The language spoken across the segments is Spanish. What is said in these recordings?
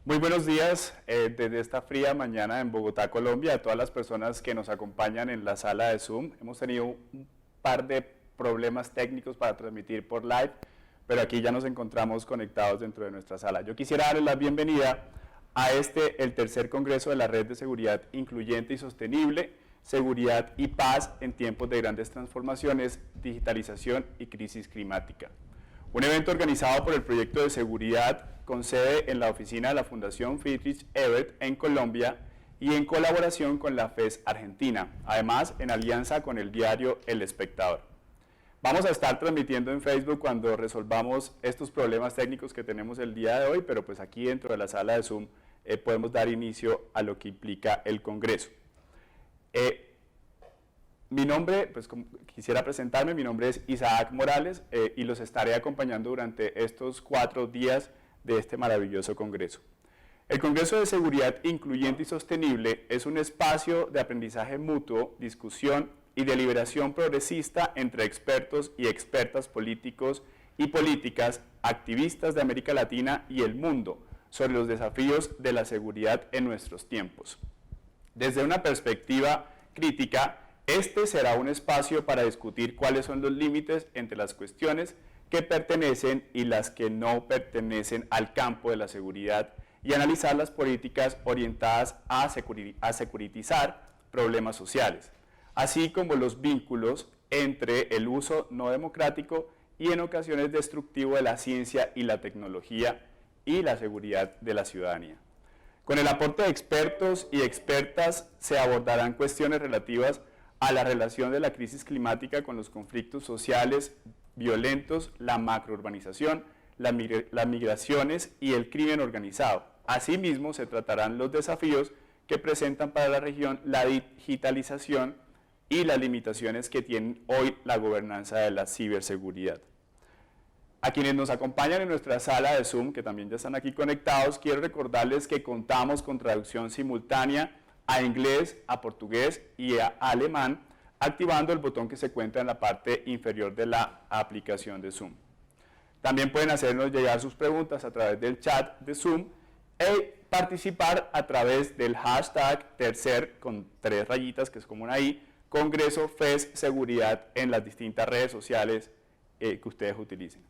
Muy buenos días desde esta fría mañana en Bogotá, Colombia, a todas las personas que nos acompañan en la sala de Zoom. Hemos tenido un par de problemas técnicos para transmitir por live, pero aquí ya nos encontramos conectados dentro de nuestra sala. Yo quisiera darles la bienvenida a el tercer Congreso de la Red de Seguridad Incluyente y Sostenible, Seguridad y Paz en tiempos de grandes transformaciones, digitalización y crisis climática. Un evento organizado por el Proyecto de Seguridad con sede en la oficina de la Fundación Friedrich Ebert en Colombia y en colaboración con la FES Argentina, además en alianza con el diario El Espectador. Vamos a estar transmitiendo en Facebook cuando resolvamos estos problemas técnicos que tenemos el día de hoy, pero pues aquí dentro de la sala de Zoom podemos dar inicio a lo que implica el Congreso. Mi nombre, pues quisiera presentarme, mi nombre es Isaac Morales y los estaré acompañando durante estos 4 días de este maravilloso Congreso. El Congreso de Seguridad Incluyente y Sostenible es un espacio de aprendizaje mutuo, discusión y deliberación progresista entre expertos y expertas políticos y políticas, activistas de América Latina y el mundo sobre los desafíos de la seguridad en nuestros tiempos. Desde una perspectiva crítica, este será un espacio para discutir cuáles son los límites entre las cuestiones que pertenecen y las que no pertenecen al campo de la seguridad y analizar las políticas orientadas a securitizar problemas sociales, así como los vínculos entre el uso no democrático y en ocasiones destructivo de la ciencia y la tecnología y la seguridad de la ciudadanía. Con el aporte de expertos y expertas se abordarán cuestiones relativas a la relación de la crisis climática con los conflictos sociales violentos, la macrourbanización, las migraciones y el crimen organizado. Asimismo, se tratarán los desafíos que presentan para la región la digitalización y las limitaciones que tiene hoy la gobernanza de la ciberseguridad. A quienes nos acompañan en nuestra sala de Zoom, que también ya están aquí conectados, quiero recordarles que contamos con traducción simultánea a inglés, a portugués y a alemán, activando el botón que se encuentra en la parte inferior de la aplicación de Zoom. También pueden hacernos llegar sus preguntas a través del chat de Zoom e participar a través del hashtag tercer, con 3 rayitas, que es como una I, Congreso FES Seguridad en las distintas redes sociales que ustedes utilicen.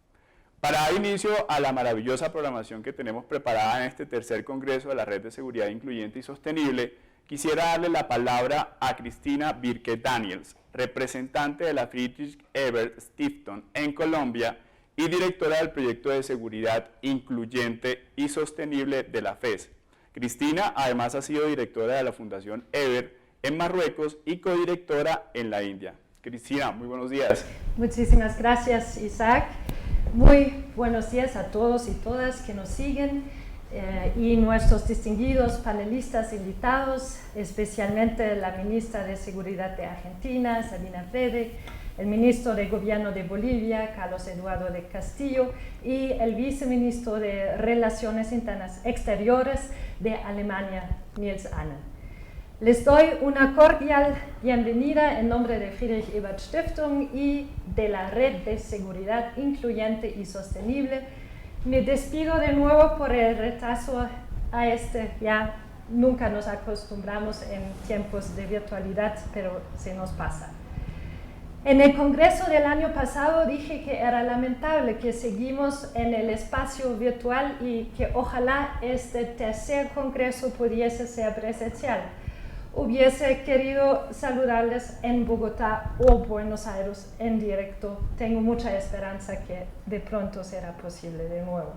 Para dar inicio a la maravillosa programación que tenemos preparada en este tercer Congreso de la Red de Seguridad Incluyente y Sostenible, quisiera darle la palabra a Cristina Birke Daniels, representante de la Friedrich Ebert Stiftung en Colombia y directora del Proyecto de Seguridad Incluyente y Sostenible de la FES. Cristina además ha sido directora de la Fundación Ebert en Marruecos y codirectora en la India. Cristina, muy buenos días. Muchísimas gracias, Isaac. Muy buenos días a todos y todas que nos siguen. Y nuestros distinguidos panelistas invitados, especialmente la ministra de Seguridad de Argentina, Sabina Frederick, el ministro de Gobierno de Bolivia, Carlos Eduardo de Castillo, y el viceministro de Relaciones Exteriores de Alemania, Nils Ahnen. Les doy una cordial bienvenida en nombre de Friedrich Ebert Stiftung y de la Red de Seguridad Incluyente y Sostenible. Me despido de nuevo por el retraso a ya nunca nos acostumbramos en tiempos de virtualidad, pero se nos pasa. En el Congreso del año pasado dije que era lamentable que seguimos en el espacio virtual y que ojalá este tercer Congreso pudiese ser presencial. Hubiese querido saludarles en Bogotá o Buenos Aires en directo. Tengo mucha esperanza que de pronto será posible de nuevo.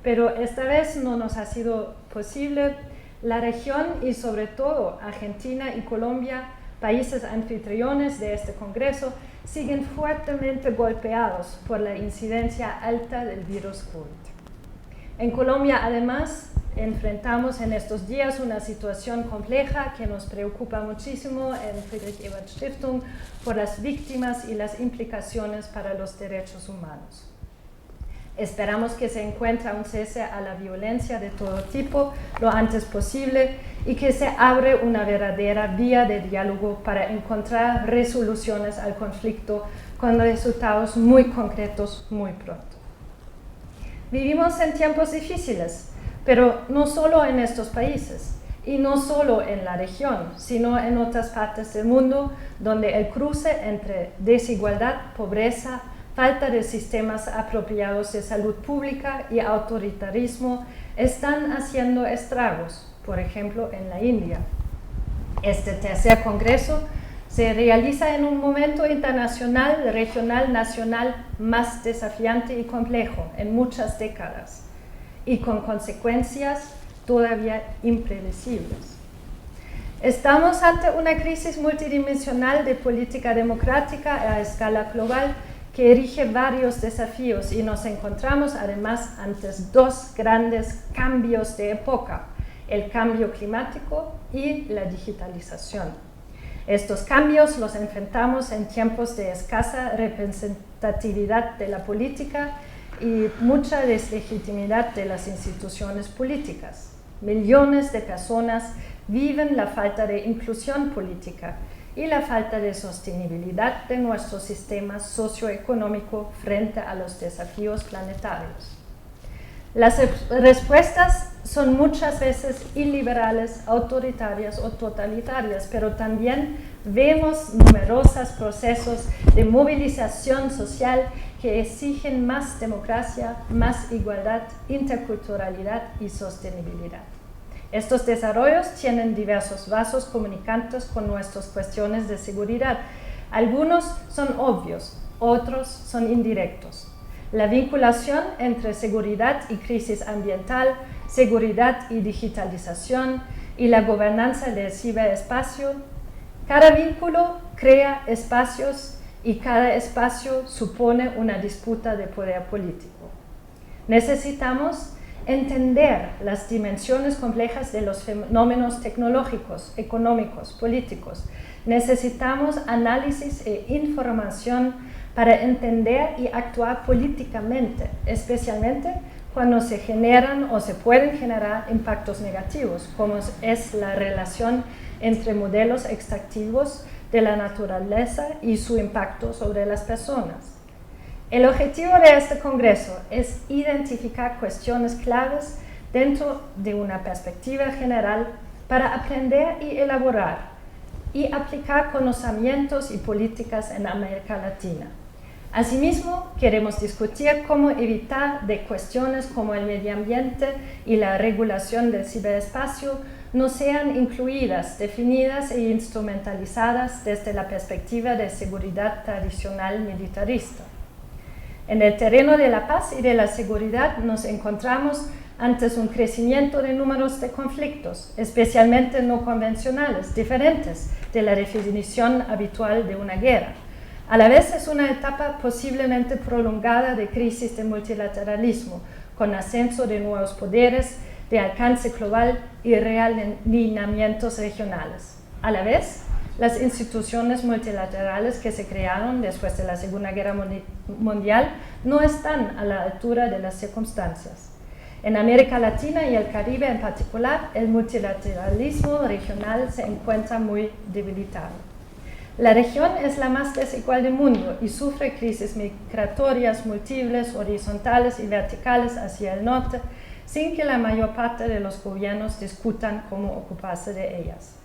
Pero esta vez no nos ha sido posible. La región y sobre todo Argentina y Colombia, países anfitriones de este Congreso, siguen fuertemente golpeados por la incidencia alta del virus COVID. En Colombia, además, enfrentamos en estos días una situación compleja que nos preocupa muchísimo en Friedrich Ebert Stiftung por las víctimas y las implicaciones para los derechos humanos. Esperamos que se encuentre un cese a la violencia de todo tipo lo antes posible y que se abra una verdadera vía de diálogo para encontrar resoluciones al conflicto con resultados muy concretos muy pronto. Vivimos en tiempos difíciles. pero no solo en estos países y no solo en la región, sino en otras partes del mundo donde el cruce entre desigualdad, pobreza, falta de sistemas apropiados de salud pública y autoritarismo están haciendo estragos, por ejemplo en la India. Este tercer congreso se realiza en un momento internacional, regional, nacional más desafiante y complejo en muchas décadas y con consecuencias todavía impredecibles. Estamos ante una crisis multidimensional de política democrática a escala global que erige varios desafíos y nos encontramos además ante dos grandes cambios de época, el cambio climático y la digitalización. Estos cambios los enfrentamos en tiempos de escasa representatividad de la política y mucha deslegitimidad de las instituciones políticas. Millones de personas viven la falta de inclusión política y la falta de sostenibilidad de nuestro sistema socioeconómico frente a los desafíos planetarios. Las respuestas son muchas veces iliberales, autoritarias o totalitarias, pero también vemos numerosos procesos de movilización social que exigen más democracia, más igualdad, interculturalidad y sostenibilidad. Estos desarrollos tienen diversos vasos comunicantes con nuestras cuestiones de seguridad. Algunos son obvios, otros son indirectos. La vinculación entre seguridad y crisis ambiental, seguridad y digitalización y la gobernanza del ciberespacio. Cada vínculo crea espacios y cada espacio supone una disputa de poder político. Necesitamos entender las dimensiones complejas de los fenómenos tecnológicos, económicos, políticos. Necesitamos análisis e información para entender y actuar políticamente, especialmente cuando se generan o se pueden generar impactos negativos, como es la relación entre modelos extractivos de la naturaleza y su impacto sobre las personas. El objetivo de este Congreso es identificar cuestiones claves dentro de una perspectiva general para aprender y elaborar y aplicar conocimientos y políticas en América Latina. Asimismo, queremos discutir cómo evitar de cuestiones como el medio ambiente y la regulación del ciberespacio no sean incluidas, definidas e instrumentalizadas desde la perspectiva de seguridad tradicional militarista. En el terreno de la paz y de la seguridad nos encontramos ante un crecimiento de números de conflictos, especialmente no convencionales, diferentes de la definición habitual de una guerra. A la vez es una etapa posiblemente prolongada de crisis de multilateralismo, con ascenso de nuevos poderes de alcance global y realineamientos regionales. A la vez, las instituciones multilaterales que se crearon después de la Segunda Guerra Mundial no están a la altura de las circunstancias. En América Latina y el Caribe en particular, el multilateralismo regional se encuentra muy debilitado. La región es la más desigual del mundo y sufre crisis migratorias múltiples, horizontales y verticales hacia el norte, sin que la mayor parte de los gobiernos discutan cómo ocuparse de ellas.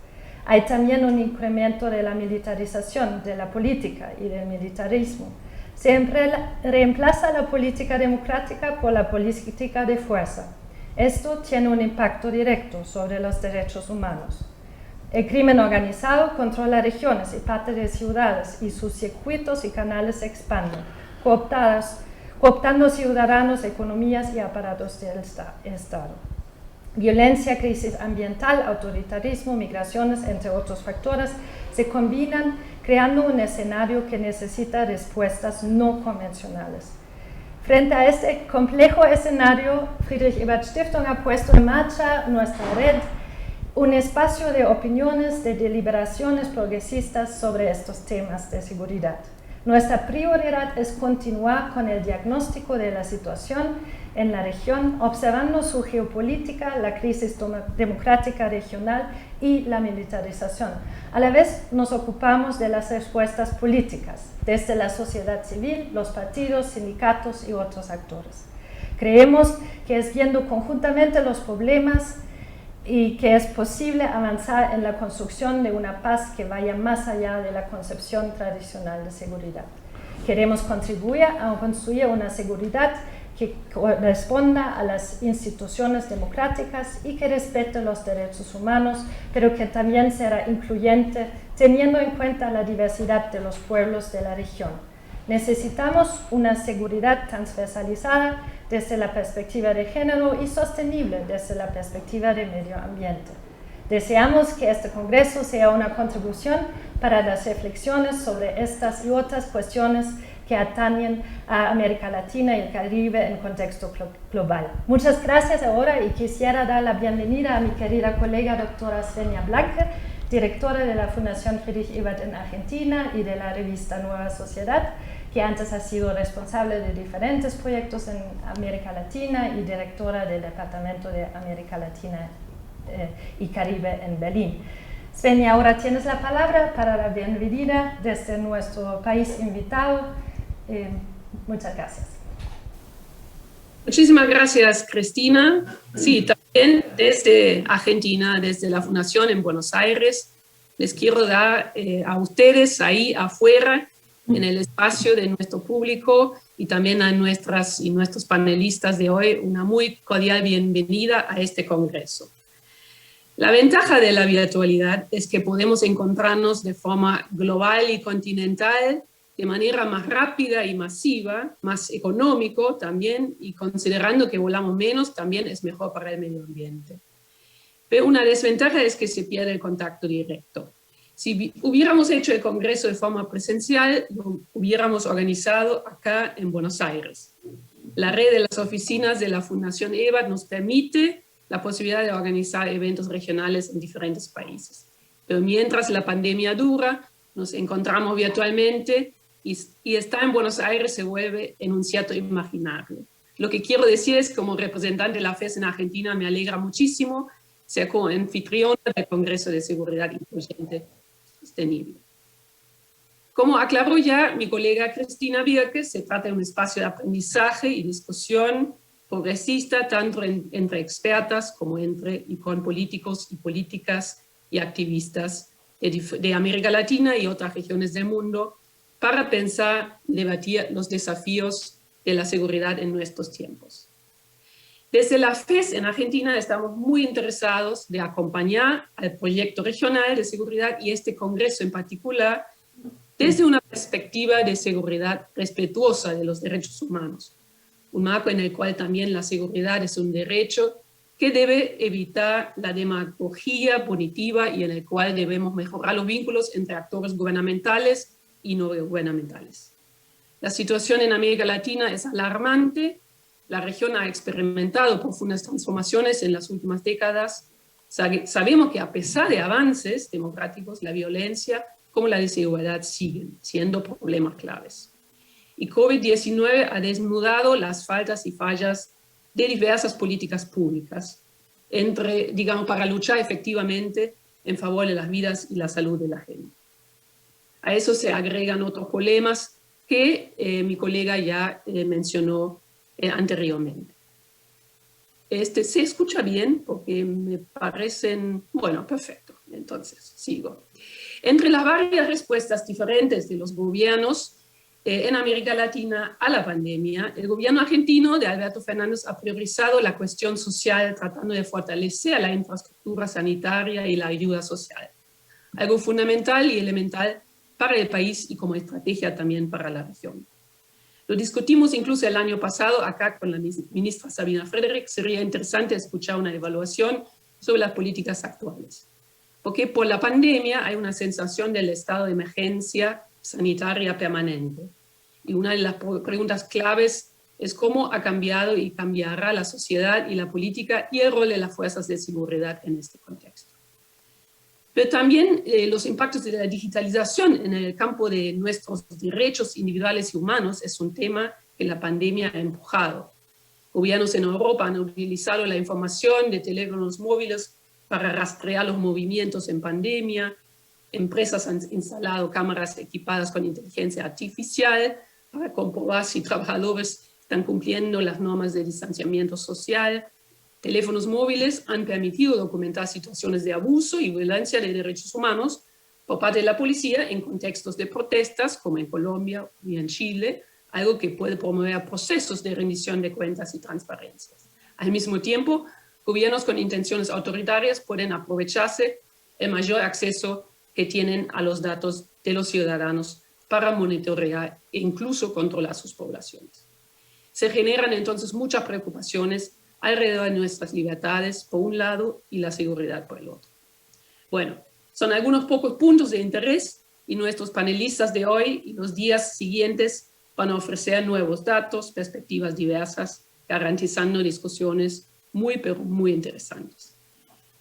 Hay también un incremento de la militarización de la política y del militarismo. Se reemplaza la política democrática por la política de fuerza. Esto tiene un impacto directo sobre los derechos humanos. El crimen organizado controla regiones y parte de ciudades y sus circuitos y canales se expanden, cooptando ciudadanos, economías y aparatos del Estado. Violencia, crisis ambiental, autoritarismo, migraciones, entre otros factores, se combinan creando un escenario que necesita respuestas no convencionales. Frente a este complejo escenario, Friedrich Ebert Stiftung ha puesto en marcha nuestra red, un espacio de opiniones, de deliberaciones progresistas sobre estos temas de seguridad. Nuestra prioridad es continuar con el diagnóstico de la situación en la región, observando su geopolítica, la crisis democrática regional y la militarización. A la vez nos ocupamos de las respuestas políticas, desde la sociedad civil, los partidos, sindicatos y otros actores. Creemos que es viendo conjuntamente los problemas y que es posible avanzar en la construcción de una paz que vaya más allá de la concepción tradicional de seguridad. Queremos contribuir a construir una seguridad que corresponda a las instituciones democráticas y que respete los derechos humanos, pero que también será incluyente, teniendo en cuenta la diversidad de los pueblos de la región. Necesitamos una seguridad transversalizada desde la perspectiva de género y sostenible desde la perspectiva de medio ambiente. Deseamos que este Congreso sea una contribución para las reflexiones sobre estas y otras cuestiones que atañen a América Latina y el Caribe en contexto global. Muchas gracias ahora y quisiera dar la bienvenida a mi querida colega doctora Svenja Blanke, directora de la Fundación Friedrich Ebert en Argentina y de la revista Nueva Sociedad, que antes ha sido responsable de diferentes proyectos en América Latina y directora del Departamento de América Latina y Caribe en Berlín. Svenja, ahora tienes la palabra para la bienvenida desde nuestro país invitado. Muchas gracias. Muchísimas gracias, Cristina. Sí, también desde Argentina, desde la Fundación en Buenos Aires, les quiero dar a ustedes ahí afuera, en el espacio de nuestro público y también a nuestras y nuestros panelistas de hoy, una muy cordial bienvenida a este congreso. La ventaja de la virtualidad es que podemos encontrarnos de forma global y continental, de manera más rápida y masiva, más económico también, y considerando que volamos menos, también es mejor para el medio ambiente. Pero una desventaja es que se pierde el contacto directo. Si hubiéramos hecho el congreso de forma presencial, lo hubiéramos organizado acá en Buenos Aires. La red de las oficinas de la Fundación Ebert nos permite la posibilidad de organizar eventos regionales en diferentes países. Pero mientras la pandemia dura, nos encontramos virtualmente y estar en Buenos Aires se vuelve en un cierto imaginario. Lo que quiero decir es que como representante de la FES en Argentina me alegra muchísimo ser co-anfitriona del Congreso de Seguridad Incluyente Sostenible. Como aclaró ya mi colega Cristina Birke, se trata de un espacio de aprendizaje y discusión progresista, tanto entre expertas como entre y con políticos y políticas y activistas de América Latina y otras regiones del mundo, para pensar y debatir los desafíos de la seguridad en nuestros tiempos. Desde la FES en Argentina estamos muy interesados de acompañar al proyecto regional de seguridad y este congreso en particular desde una perspectiva de seguridad respetuosa de los derechos humanos, un marco en el cual también la seguridad es un derecho que debe evitar la demagogia punitiva y en el cual debemos mejorar los vínculos entre actores gubernamentales y no gubernamentales. La situación en América Latina es alarmante. La región ha experimentado profundas transformaciones en las últimas décadas. Sabemos que a pesar de avances democráticos, la violencia como la desigualdad siguen siendo problemas claves. Y COVID-19 ha desnudado las faltas y fallas de diversas políticas públicas, para luchar efectivamente en favor de las vidas y la salud de la gente. A eso se agregan otros problemas que mi colega ya mencionó anteriormente. ¿Se escucha bien? Porque me parecen... Bueno, perfecto. Entonces, sigo. Entre las varias respuestas diferentes de los gobiernos en América Latina a la pandemia, el gobierno argentino de Alberto Fernández ha priorizado la cuestión social tratando de fortalecer la infraestructura sanitaria y la ayuda social, algo fundamental y elemental para el país y como estrategia también para la región. Lo discutimos incluso el año pasado acá con la ministra Sabina Frederick. Sería interesante escuchar una evaluación sobre las políticas actuales. Porque por la pandemia hay una sensación del estado de emergencia sanitaria permanente. Y una de las preguntas claves es cómo ha cambiado y cambiará la sociedad y la política y el rol de las fuerzas de seguridad en este contexto. Pero también los impactos de la digitalización en el campo de nuestros derechos individuales y humanos es un tema que la pandemia ha empujado. Gobiernos en Europa han utilizado la información de teléfonos móviles para rastrear los movimientos en pandemia. Empresas han instalado cámaras equipadas con inteligencia artificial para comprobar si trabajadores están cumpliendo las normas de distanciamiento social. Teléfonos móviles han permitido documentar situaciones de abuso y violencia de derechos humanos por parte de la policía en contextos de protestas, como en Colombia y en Chile, algo que puede promover procesos de rendición de cuentas y transparencia. Al mismo tiempo, gobiernos con intenciones autoritarias pueden aprovecharse el mayor acceso que tienen a los datos de los ciudadanos para monitorear e incluso controlar sus poblaciones. Se generan entonces muchas preocupaciones alrededor de nuestras libertades por un lado y la seguridad por el otro. Bueno, son algunos pocos puntos de interés y nuestros panelistas de hoy y los días siguientes van a ofrecer nuevos datos, perspectivas diversas, garantizando discusiones pero muy interesantes.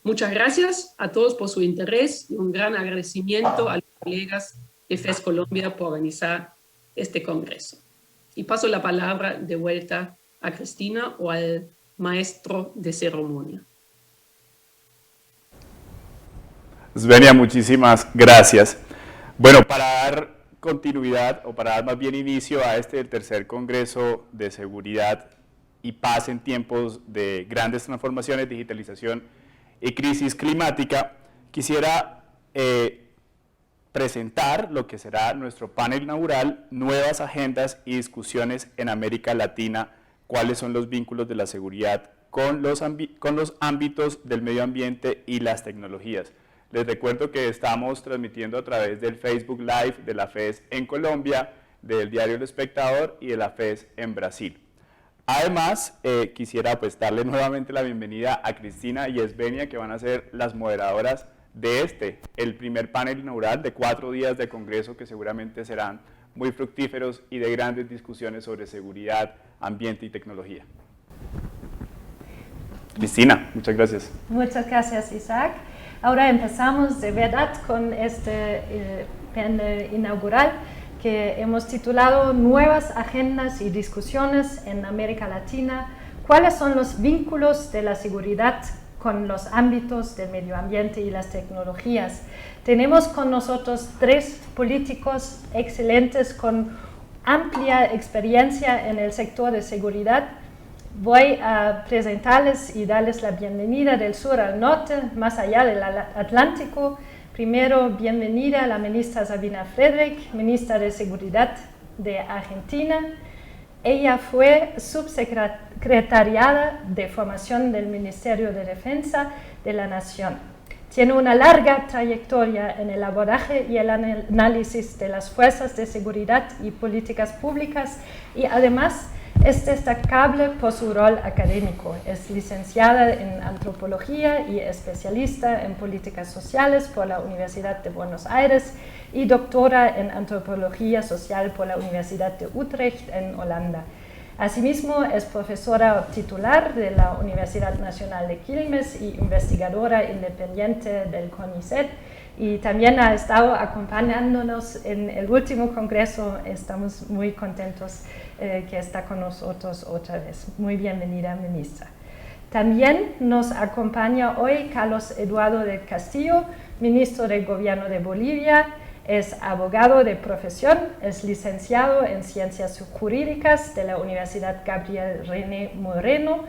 Muchas gracias a todos por su interés y un gran agradecimiento a los colegas de FES Colombia por organizar este congreso. Y paso la palabra de vuelta a Cristina o al maestro de ceremonia. Svenia, muchísimas gracias. Bueno, para dar continuidad o para dar más bien inicio a este tercer Congreso de Seguridad y Paz en tiempos de grandes transformaciones, digitalización y crisis climática, quisiera presentar lo que será nuestro panel inaugural, Nuevas Agendas y Discusiones en América Latina, cuáles son los vínculos de la seguridad con los ámbitos del medio ambiente y las tecnologías. Les recuerdo que estamos transmitiendo a través del Facebook Live de la FES en Colombia, del diario El Espectador y de la FES en Brasil. Además, quisiera darle nuevamente la bienvenida a Cristina y Svenia, que van a ser las moderadoras de el primer panel inaugural de 4 días de congreso que seguramente serán muy fructíferos y de grandes discusiones sobre seguridad, ambiente y tecnología. Cristina, muchas gracias. Muchas gracias, Isaac. Ahora empezamos de verdad con este panel inaugural que hemos titulado Nuevas Agendas y Discusiones en América Latina. ¿Cuáles son los vínculos de la seguridad con los ámbitos del medio ambiente y las tecnologías? Tenemos con nosotros 3 políticos excelentes con amplia experiencia en el sector de seguridad. Voy a presentarles y darles la bienvenida del sur al norte, más allá del Atlántico. Primero, bienvenida a la ministra Sabina Frederick, ministra de Seguridad de Argentina. Ella fue subsecretariada de Formación del Ministerio de Defensa de la Nación. Tiene una larga trayectoria en el abordaje y el análisis de las fuerzas de seguridad y políticas públicas y además es destacable por su rol académico. Es licenciada en Antropología y especialista en Políticas Sociales por la Universidad de Buenos Aires y doctora en Antropología Social por la Universidad de Utrecht en Holanda. Asimismo, es profesora titular de la Universidad Nacional de Quilmes y investigadora independiente del CONICET, y también ha estado acompañándonos en el último congreso. Estamos muy contentos que está con nosotros otra vez. Muy bienvenida, ministra. También nos acompaña hoy Carlos Eduardo del Castillo, ministro del Gobierno de Bolivia. Es abogado de profesión, es licenciado en Ciencias Jurídicas de la Universidad Gabriel René Moreno.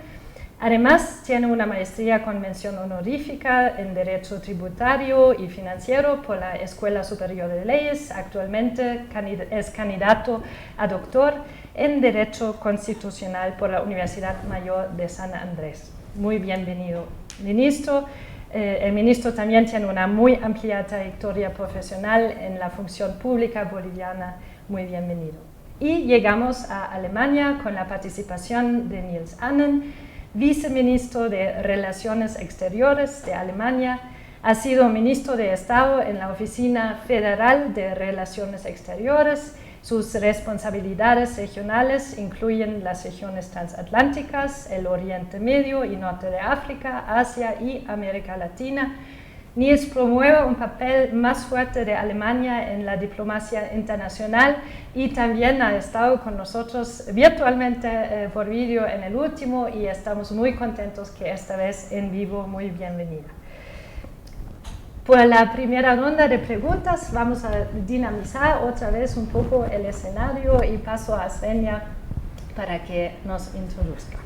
Además, tiene una maestría con mención honorífica en Derecho Tributario y Financiero por la Escuela Superior de Leyes. Actualmente es candidato a doctor en Derecho Constitucional por la Universidad Mayor de San Andrés. Muy bienvenido, ministro. El ministro también tiene una muy amplia trayectoria profesional en la función pública boliviana. Muy bienvenido. Y llegamos a Alemania con la participación de Nils Annen, viceministro de Relaciones Exteriores de Alemania. Ha sido ministro de Estado en la Oficina Federal de Relaciones Exteriores. Sus responsabilidades regionales incluyen las regiones transatlánticas, el Oriente Medio y Norte de África, Asia y América Latina. Nils promueve un papel más fuerte de Alemania en la diplomacia internacional y también ha estado con nosotros virtualmente por vídeo en el último, y estamos muy contentos que esta vez en vivo. Muy bienvenida. Por la primera ronda de preguntas vamos a dinamizar otra vez un poco el escenario y paso a Svenia para que nos introduzca.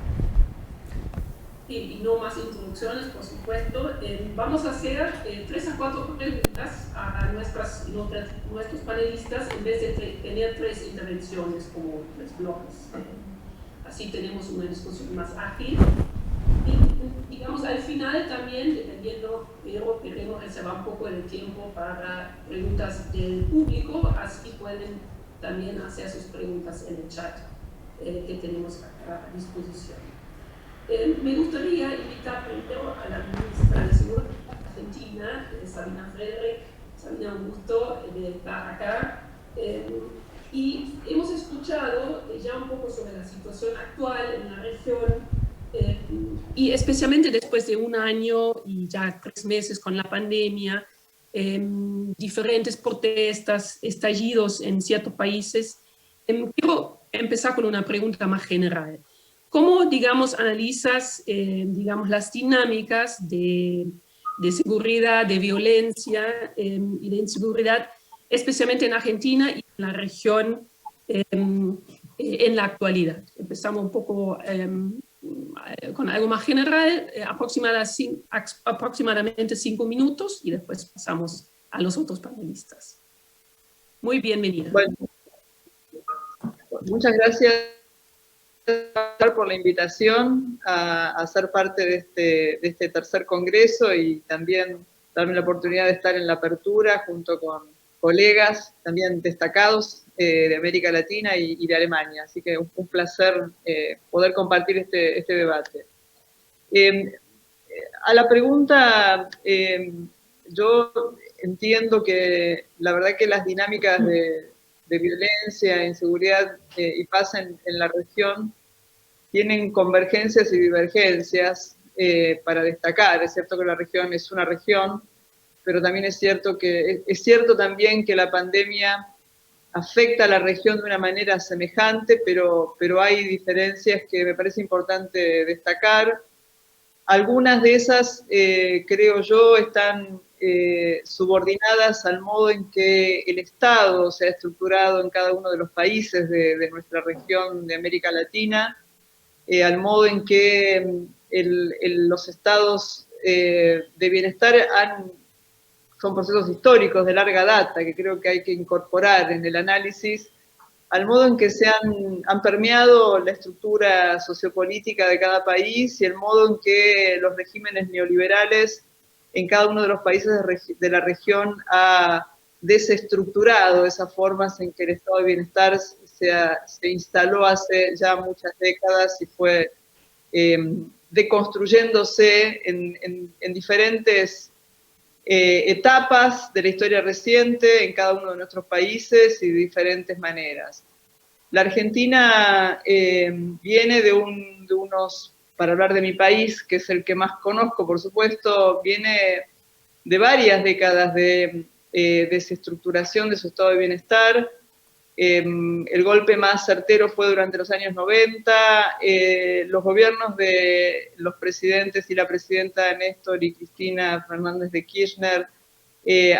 Y no más introducciones, por supuesto. Vamos a hacer 3 a 4 preguntas a nuestros panelistas en vez de tener 3 intervenciones como 3 bloques. Así tenemos una discusión más ágil. Y digamos, al final también, dependiendo, pero queremos reservar un poco de tiempo para preguntas del público, así pueden también hacer sus preguntas en el chat que tenemos acá a disposición. Me gustaría invitar primero a la ministra de Seguridad argentina, Sabina Frederick. Sabina, un gusto de estar acá. Y hemos escuchado ya un poco sobre la situación actual en la región, y especialmente después de un año y ya 3 meses con la pandemia, diferentes protestas, estallidos en ciertos países. Quiero empezar con una pregunta más general. ¿Cómo, digamos, analizas, digamos, las dinámicas de seguridad, de violencia y de inseguridad, especialmente en Argentina y en la región en la actualidad? Empezamos un poco con algo más general, aproximadamente 5 minutos, y después pasamos a los otros panelistas. Muy bienvenida. Bueno, muchas gracias por la invitación a ser parte de este tercer congreso y también darme la oportunidad de estar en la apertura junto con colegas también destacados de América Latina y de Alemania. Así que un placer poder compartir este debate. A la pregunta, yo entiendo que la verdad que las dinámicas de violencia, inseguridad y paz en la región tienen convergencias y divergencias para destacar. Es cierto que la región es una región, pero también es cierto también que la pandemia afecta a la región de una manera semejante, pero hay diferencias que me parece importante destacar. Algunas de esas, creo yo, están subordinadas al modo en que el Estado se ha estructurado en cada uno de los países de nuestra región de América Latina, al modo en que los estados de bienestar son procesos históricos de larga data que creo que hay que incorporar en el análisis, al modo en que han permeado la estructura sociopolítica de cada país y el modo en que los regímenes neoliberales en cada uno de los países de la región ha desestructurado esas formas en que el estado de bienestar se instaló hace ya muchas décadas y fue deconstruyéndose en diferentes etapas de la historia reciente en cada uno de nuestros países y de diferentes maneras. La Argentina viene de unos, para hablar de mi país, que es el que más conozco, por supuesto, viene de varias décadas de desestructuración de su estado de bienestar. El golpe más certero fue durante los años 90, los gobiernos de los presidentes y la presidenta Néstor y Cristina Fernández de Kirchner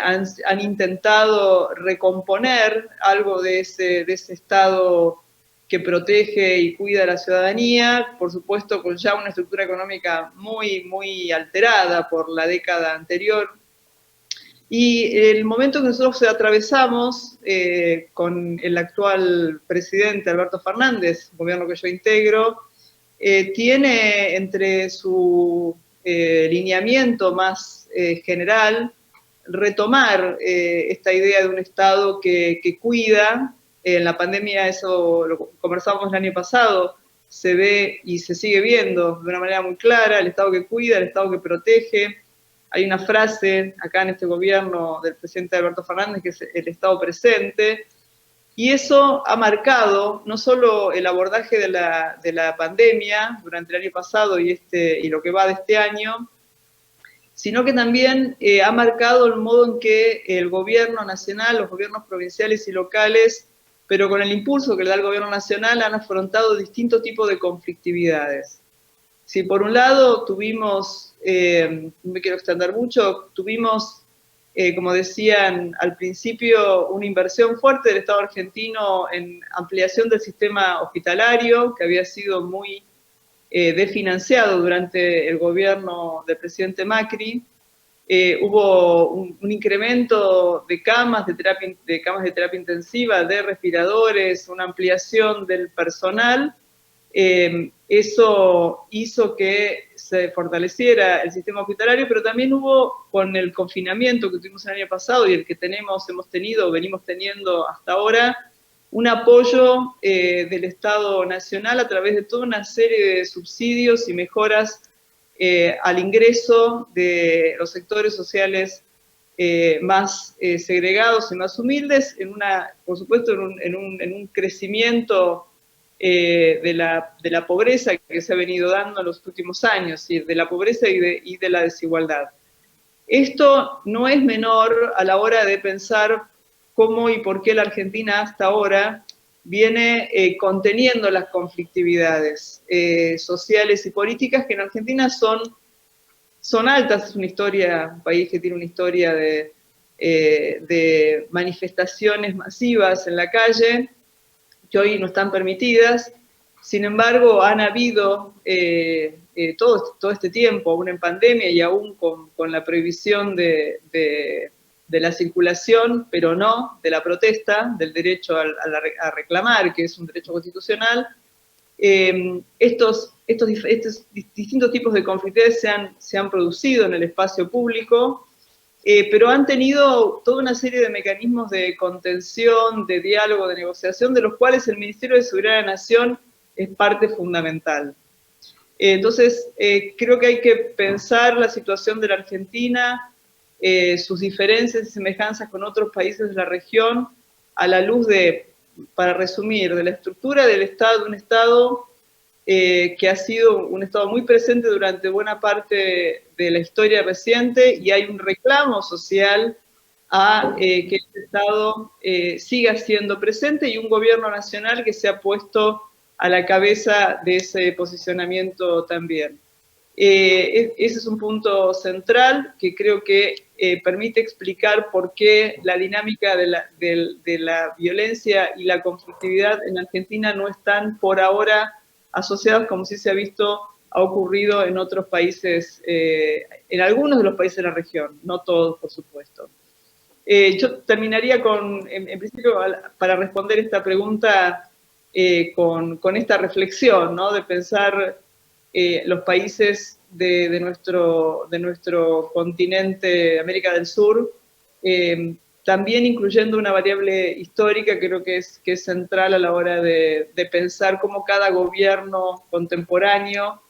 han intentado recomponer algo de ese Estado que protege y cuida a la ciudadanía, por supuesto con ya una estructura económica muy, muy alterada por la década anterior. Y el momento que nosotros atravesamos con el actual presidente Alberto Fernández, gobierno que yo integro, tiene entre su lineamiento más general retomar esta idea de un Estado que cuida. En la pandemia, eso lo conversamos el año pasado, se ve y se sigue viendo de una manera muy clara, el Estado que cuida, el Estado que protege. Hay una frase acá en este gobierno del presidente Alberto Fernández que es el Estado presente, y eso ha marcado no solo el abordaje de la pandemia durante el año pasado y lo que va de este año, sino que también ha marcado el modo en que el gobierno nacional, los gobiernos provinciales y locales, pero con el impulso que le da el gobierno nacional, han afrontado distintos tipos de conflictividades. Si por un lado tuvimos, no me quiero extender mucho, tuvimos como decían al principio, una inversión fuerte del Estado argentino en ampliación del sistema hospitalario, que había sido muy desfinanciado durante el gobierno del presidente Macri. Hubo un incremento de camas de terapia intensiva, de respiradores, una ampliación del personal. Eso hizo que se fortaleciera el sistema hospitalario, pero también hubo, con el confinamiento que tuvimos el año pasado y el que venimos teniendo hasta ahora, un apoyo del Estado Nacional a través de toda una serie de subsidios y mejoras al ingreso de los sectores sociales más segregados y más humildes, por supuesto en un crecimiento de la pobreza que se ha venido dando en los últimos años, de la pobreza y de la desigualdad. Esto no es menor a la hora de pensar cómo y por qué la Argentina hasta ahora viene conteniendo las conflictividades sociales y políticas que en Argentina son altas. Es un país que tiene una historia de manifestaciones masivas en la calle, que hoy no están permitidas. Sin embargo, han habido todo este tiempo, aún en pandemia y aún con la prohibición de la circulación, pero no de la protesta, del derecho a reclamar, que es un derecho constitucional, estos distintos tipos de conflictos se han producido en el espacio público, pero han tenido toda una serie de mecanismos de contención, de diálogo, de negociación, de los cuales el Ministerio de Seguridad de la Nación es parte fundamental. Entonces, creo que hay que pensar la situación de la Argentina, sus diferencias y semejanzas con otros países de la región, a la luz para resumir, de la estructura del Estado, un Estado que ha sido un Estado muy presente durante buena parte de la historia reciente, y hay un reclamo social a que este Estado siga siendo presente, y un gobierno nacional que se ha puesto a la cabeza de ese posicionamiento también. Ese es un punto central que creo que permite explicar por qué la dinámica de la violencia y la conflictividad en Argentina no están por ahora asociados como sí se ha ocurrido en otros países, en algunos de los países de la región, no todos, por supuesto. Yo terminaría en principio, para responder esta pregunta, con esta reflexión, ¿no? De pensar los países de nuestro continente, América del Sur, también incluyendo una variable histórica, creo que es central a la hora de pensar cómo cada gobierno contemporáneo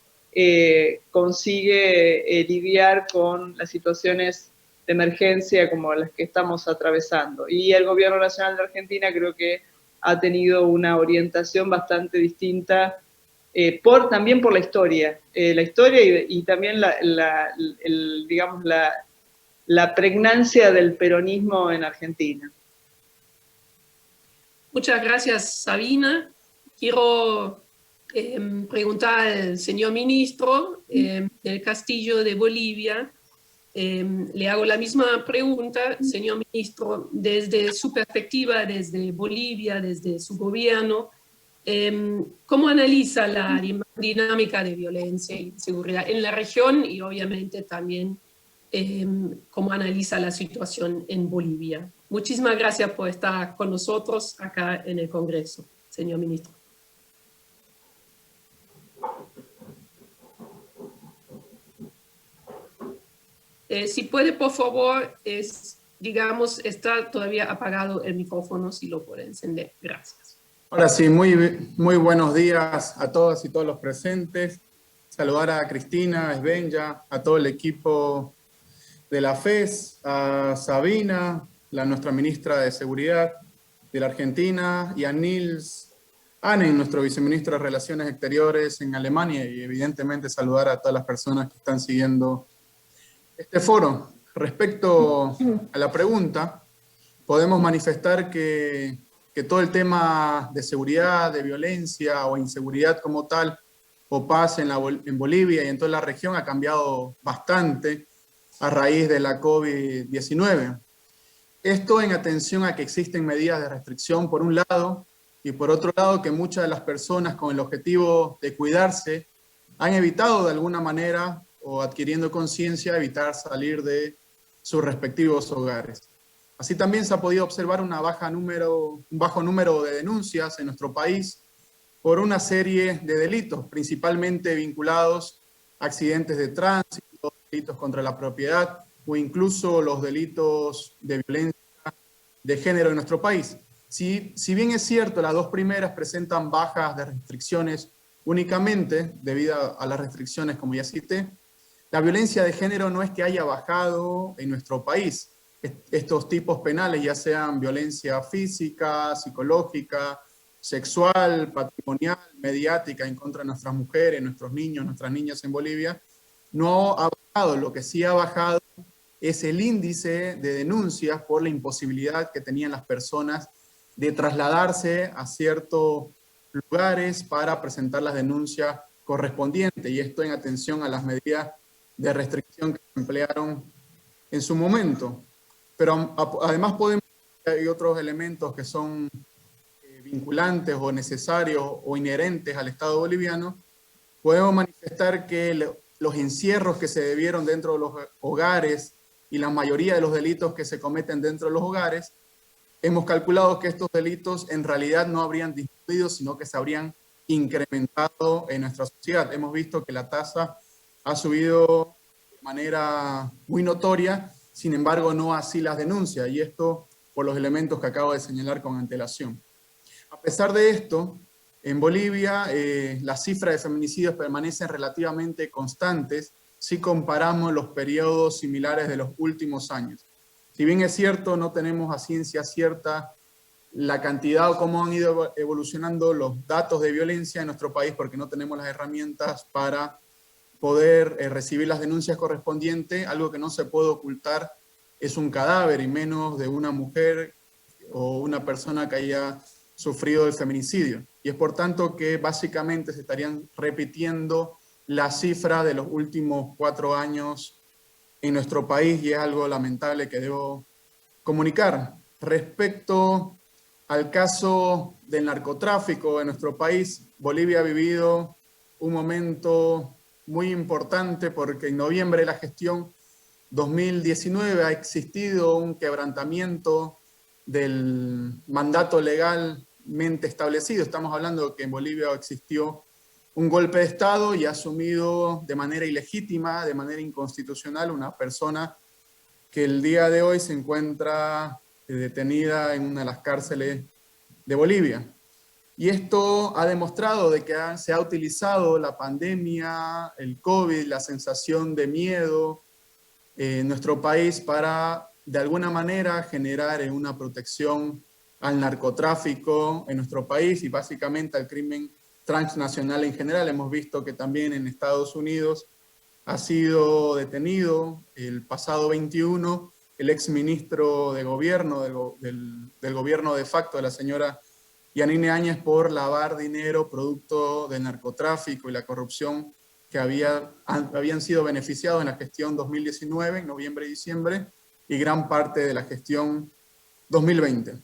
consigue lidiar con las situaciones de emergencia como las que estamos atravesando. Y el Gobierno Nacional de Argentina creo que ha tenido una orientación bastante distinta, también por la historia y también digamos, la pregnancia del peronismo en Argentina. Muchas gracias, Sabina. Quiero preguntar al señor ministro del Castillo de Bolivia. Le hago la misma pregunta, señor ministro, desde su perspectiva, desde Bolivia, desde su gobierno, ¿cómo analiza la dinámica de violencia y seguridad en la región y obviamente también cómo analiza la situación en Bolivia? Muchísimas gracias por estar con nosotros acá en el Congreso, señor ministro. Si puede, por favor, digamos, está todavía apagado el micrófono, si lo puede encender. Gracias. Ahora sí, muy buenos días a todas y todos los presentes. Saludar a Cristina, a Svenja, a todo el equipo de la FES, a Sabina, nuestra ministra de Seguridad de la Argentina, y a Nils Annen, nuestro viceministro de Relaciones Exteriores en Alemania, y evidentemente saludar a todas las personas que están siguiendo este foro. Respecto a la pregunta, podemos manifestar que todo el tema de seguridad, de violencia o inseguridad como tal, o paz en Bolivia y en toda la región ha cambiado bastante a raíz de la COVID-19. Esto en atención a que existen medidas de restricción por un lado, y por otro lado que muchas de las personas con el objetivo de cuidarse han evitado de alguna manera o adquiriendo conciencia evitar salir de sus respectivos hogares. Así también se ha podido observar un bajo número de denuncias en nuestro país por una serie de delitos, principalmente vinculados a accidentes de tránsito, delitos contra la propiedad o incluso los delitos de violencia de género en nuestro país. Si bien es cierto, las dos primeras presentan bajas de restricciones únicamente debido a las restricciones, como ya cité, la violencia de género no es que haya bajado en nuestro país. Estos tipos penales, ya sean violencia física, psicológica, sexual, patrimonial, mediática en contra de nuestras mujeres, nuestros niños, nuestras niñas en Bolivia, no ha bajado. Lo que sí ha bajado es el índice de denuncias por la imposibilidad que tenían las personas de trasladarse a ciertos lugares para presentar las denuncias correspondientes, y esto en atención a las medidas de restricción que se emplearon en su momento. Pero además hay otros elementos que son vinculantes o necesarios o inherentes al Estado boliviano. Podemos manifestar que los encierros que se debieron dentro de los hogares y la mayoría de los delitos que se cometen dentro de los hogares, hemos calculado que estos delitos en realidad no habrían disminuido, sino que se habrían incrementado en nuestra sociedad. Hemos visto que la tasa ha subido de manera muy notoria, sin embargo no así las denuncias, y esto por los elementos que acabo de señalar con antelación. A pesar de esto, en Bolivia las cifras de feminicidios permanecen relativamente constantes si comparamos los periodos similares de los últimos años. Si bien es cierto, no tenemos a ciencia cierta la cantidad o cómo han ido evolucionando los datos de violencia en nuestro país, porque no tenemos las herramientas para poder recibir las denuncias correspondientes. Algo que no se puede ocultar es un cadáver, y menos de una mujer o una persona que haya sufrido el feminicidio. Y es por tanto que básicamente se estarían repitiendo las cifras de los últimos 4 años en nuestro país, y es algo lamentable que debo comunicar. Respecto al caso del narcotráfico en nuestro país, Bolivia ha vivido un momento muy importante porque en noviembre de la gestión 2019 ha existido un quebrantamiento del mandato legalmente establecido. Estamos hablando de que en Bolivia existió un golpe de Estado y ha asumido de manera ilegítima, de manera inconstitucional, una persona que el día de hoy se encuentra detenida en una de las cárceles de Bolivia. Y esto ha demostrado de que se ha utilizado la pandemia, el COVID, la sensación de miedo en nuestro país para, de alguna manera, generar una protección al narcotráfico en nuestro país y básicamente al crimen transnacional en general. Hemos visto que también en Estados Unidos ha sido detenido el pasado 21 el exministro de gobierno del gobierno de facto de la señora Yanine Áñez por lavar dinero producto del narcotráfico y la corrupción que habían sido beneficiados en la gestión 2019, en noviembre y diciembre, y gran parte de la gestión 2020.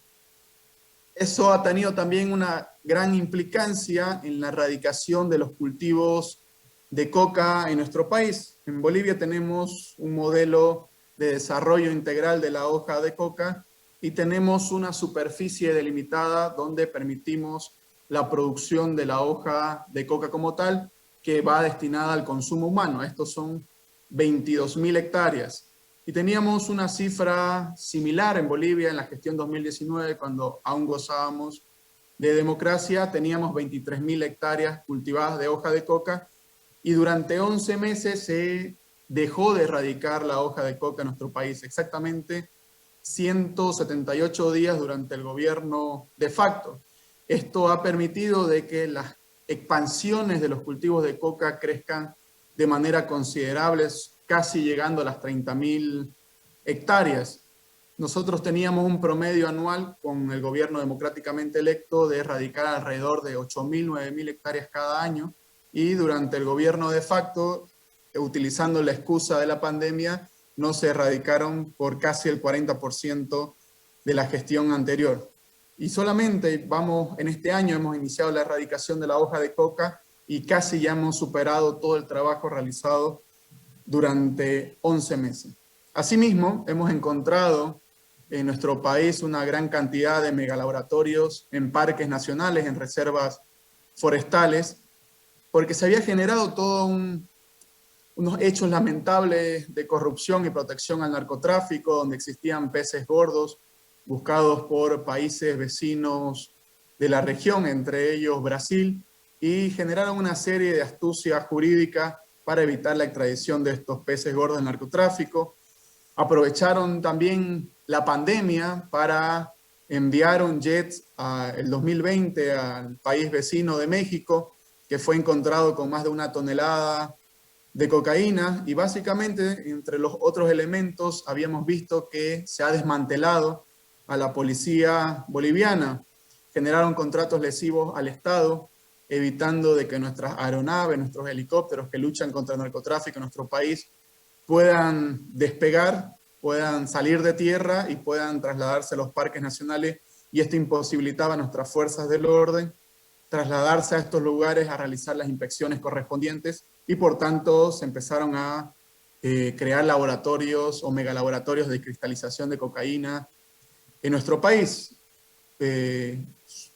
Eso ha tenido también una gran implicancia en la erradicación de los cultivos de coca en nuestro país. En Bolivia tenemos un modelo de desarrollo integral de la hoja de coca y tenemos una superficie delimitada donde permitimos la producción de la hoja de coca como tal, que va destinada al consumo humano. Estos son 22.000 hectáreas. Y teníamos una cifra similar en Bolivia en la gestión 2019, cuando aún gozábamos de democracia. Teníamos 23.000 hectáreas cultivadas de hoja de coca, y durante 11 meses se dejó de erradicar la hoja de coca en nuestro país. Exactamente 178 días durante el gobierno de facto. Esto ha permitido de que las expansiones de los cultivos de coca crezcan de manera considerable, casi llegando a las 30.000 hectáreas. Nosotros teníamos un promedio anual con el gobierno democráticamente electo de erradicar alrededor de 8.000, 9.000 hectáreas cada año, y durante el gobierno de facto, utilizando la excusa de la pandemia, no se erradicaron por casi el 40% de la gestión anterior. Y solamente en este año hemos iniciado la erradicación de la hoja de coca y casi ya hemos superado todo el trabajo realizado durante 11 meses. Asimismo, hemos encontrado en nuestro país una gran cantidad de megalaboratorios en parques nacionales, en reservas forestales, porque se había generado unos hechos lamentables de corrupción y protección al narcotráfico, donde existían peces gordos buscados por países vecinos de la región, entre ellos Brasil, y generaron una serie de astucias jurídicas para evitar la extradición de estos peces gordos del narcotráfico. Aprovecharon también la pandemia para enviar un jet el 2020 al país vecino de México, que fue encontrado con más de 1 tonelada de cocaína, y básicamente entre los otros elementos habíamos visto que se ha desmantelado a la policía boliviana. Generaron contratos lesivos al Estado, evitando de que nuestras aeronaves, nuestros helicópteros que luchan contra el narcotráfico en nuestro país puedan despegar, puedan salir de tierra y puedan trasladarse a los parques nacionales, y esto imposibilitaba a nuestras fuerzas del orden trasladarse a estos lugares a realizar las inspecciones correspondientes, y por tanto se empezaron a crear laboratorios o megalaboratorios de cristalización de cocaína en nuestro país.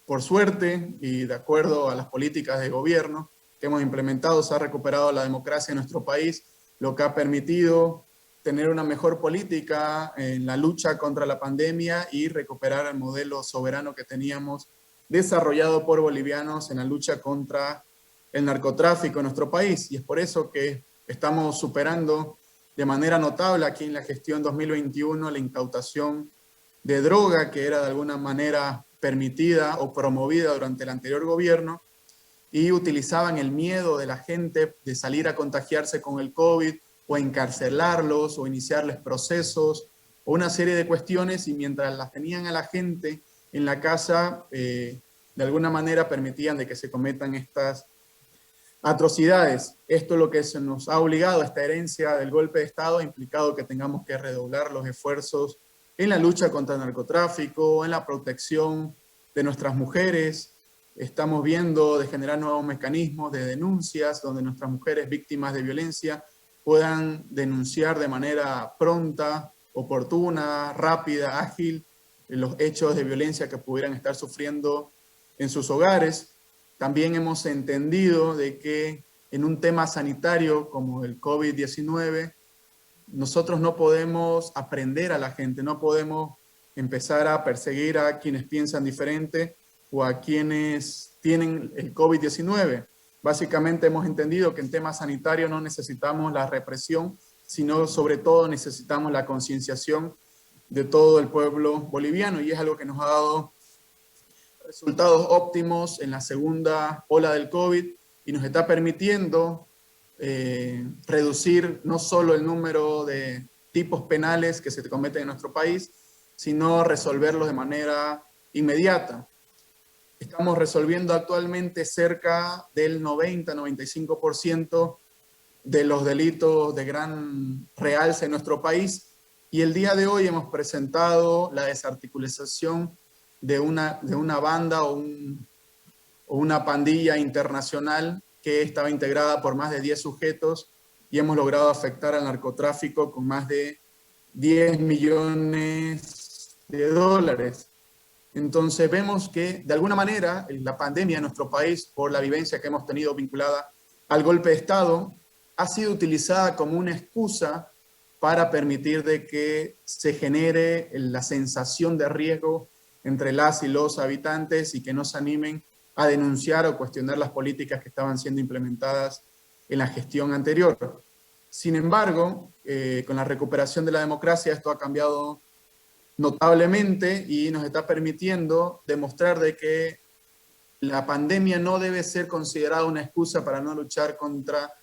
Por suerte y de acuerdo a las políticas de gobierno que hemos implementado, se ha recuperado la democracia en nuestro país, lo que ha permitido tener una mejor política en la lucha contra la pandemia y recuperar el modelo soberano que teníamos desarrollado por bolivianos en la lucha contra el narcotráfico en nuestro país. Y es por eso que estamos superando de manera notable aquí en la gestión 2021 la incautación de droga que era de alguna manera permitida o promovida durante el anterior gobierno, y utilizaban el miedo de la gente de salir a contagiarse con el COVID o encarcelarlos o iniciarles procesos o una serie de cuestiones, y mientras las tenían a la gente en la casa, de alguna manera permitían de que se cometan estas atrocidades. Esto es lo que se nos ha obligado, esta herencia del golpe de Estado ha implicado que tengamos que redoblar los esfuerzos en la lucha contra el narcotráfico, en la protección de nuestras mujeres. Estamos viendo de generar nuevos mecanismos de denuncias donde nuestras mujeres víctimas de violencia puedan denunciar de manera pronta, oportuna, rápida, ágil, los hechos de violencia que pudieran estar sufriendo en sus hogares. También hemos entendido de que en un tema sanitario como el COVID-19, nosotros no podemos aprender a la gente, no podemos empezar a perseguir a quienes piensan diferente o a quienes tienen el COVID-19. Básicamente hemos entendido que en temas sanitarios no necesitamos la represión, sino sobre todo necesitamos la concienciación de todo el pueblo boliviano, y es algo que nos ha dado resultados óptimos en la segunda ola del COVID y nos está permitiendo reducir no solo el número de tipos penales que se cometen en nuestro país, sino resolverlos de manera inmediata. Estamos resolviendo actualmente cerca del 90-95% de los delitos de gran realce en nuestro país, y el día de hoy hemos presentado la desarticulización de una banda o una pandilla internacional que estaba integrada por más de 10 sujetos, y hemos logrado afectar al narcotráfico con más de 10 millones de dólares. Entonces vemos que de alguna manera la pandemia en nuestro país, por la vivencia que hemos tenido vinculada al golpe de Estado, ha sido utilizada como una excusa para permitir de que se genere la sensación de riesgo entre las y los habitantes y que no se animen a denunciar o cuestionar las políticas que estaban siendo implementadas en la gestión anterior. Sin embargo, con la recuperación de la democracia esto ha cambiado notablemente y nos está permitiendo demostrar de que la pandemia no debe ser considerada una excusa para no luchar contra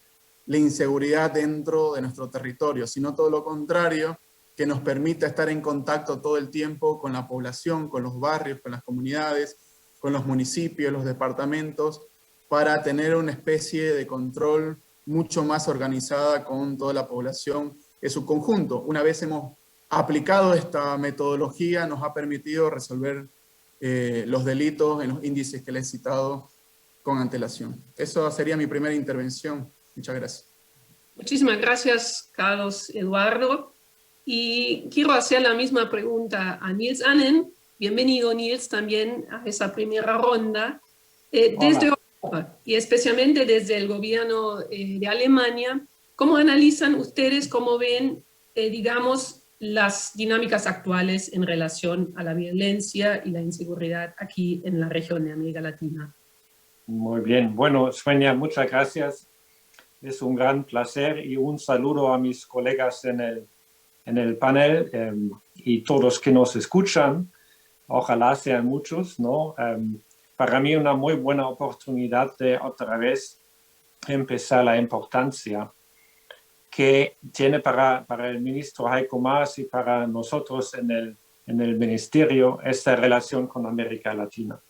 la inseguridad dentro de nuestro territorio, sino todo lo contrario, que nos permita estar en contacto todo el tiempo con la población, con los barrios, con las comunidades, con los municipios, los departamentos, para tener una especie de control mucho más organizada con toda la población en su conjunto. Una vez hemos aplicado esta metodología, nos ha permitido resolver los delitos en los índices que les he citado con antelación. Eso sería mi primera intervención. Muchas gracias. Muchísimas gracias, Carlos Eduardo. Y quiero hacer la misma pregunta a Niels Annen. Bienvenido, Niels, también a esa primera ronda. Desde Europa y especialmente desde el gobierno de Alemania, ¿cómo analizan ustedes, cómo ven, digamos, las dinámicas actuales en relación a la violencia y la inseguridad aquí en la región de América Latina? Muy bien. Bueno, Svenja, muchas gracias. Es un gran placer y un saludo a mis colegas en el panel y todos que nos escuchan. Ojalá sean muchos, ¿no? Para mí una muy buena oportunidad de otra vez empezar la importancia que tiene para el ministro Heiko Maas y para nosotros en el ministerio esta relación con América Latina.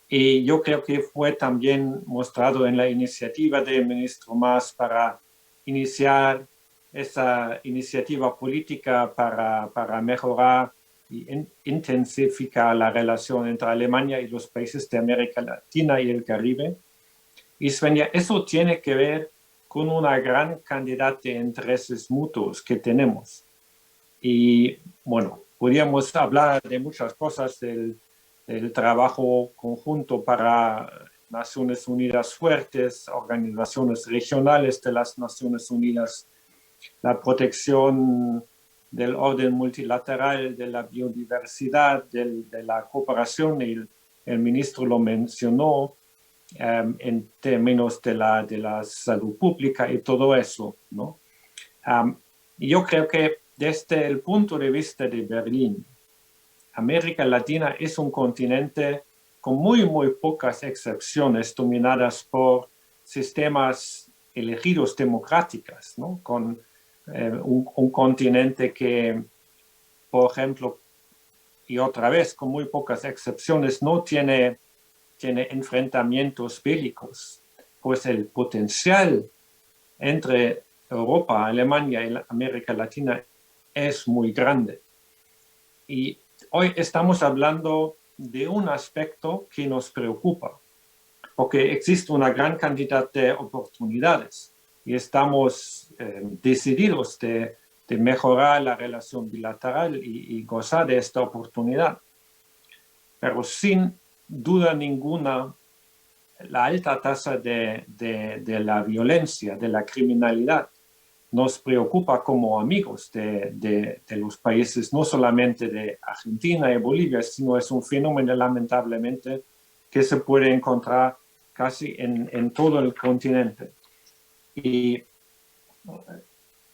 Y yo creo que fue también mostrado en la iniciativa del ministro Maas para iniciar esa iniciativa política para mejorar y intensificar la relación entre Alemania y los países de América Latina y el Caribe. Y Svenja, eso tiene que ver con una gran cantidad de intereses mutuos que tenemos. Y bueno, podríamos hablar de muchas cosas del trabajo conjunto para Naciones Unidas fuertes, organizaciones regionales de las Naciones Unidas, la protección del orden multilateral, de la biodiversidad, de la cooperación, y el ministro lo mencionó, en términos de la salud pública y todo eso, ¿no? Yo creo que desde el punto de vista de Berlín, América Latina es un continente con muy pocas excepciones dominadas por sistemas elegidos democráticos, ¿no? Con un continente que, por ejemplo, y otra vez con muy pocas excepciones, no tiene enfrentamientos bélicos, pues el potencial entre Europa, Alemania y América Latina es muy grande. Y hoy estamos hablando de un aspecto que nos preocupa, porque existe una gran cantidad de oportunidades y estamos decididos de mejorar la relación bilateral y gozar de esta oportunidad. Pero sin duda ninguna, la alta tasa de la violencia, de la criminalidad, nos preocupa como amigos de los países, no solamente de Argentina y Bolivia, sino es un fenómeno lamentablemente que se puede encontrar casi en todo el continente. Y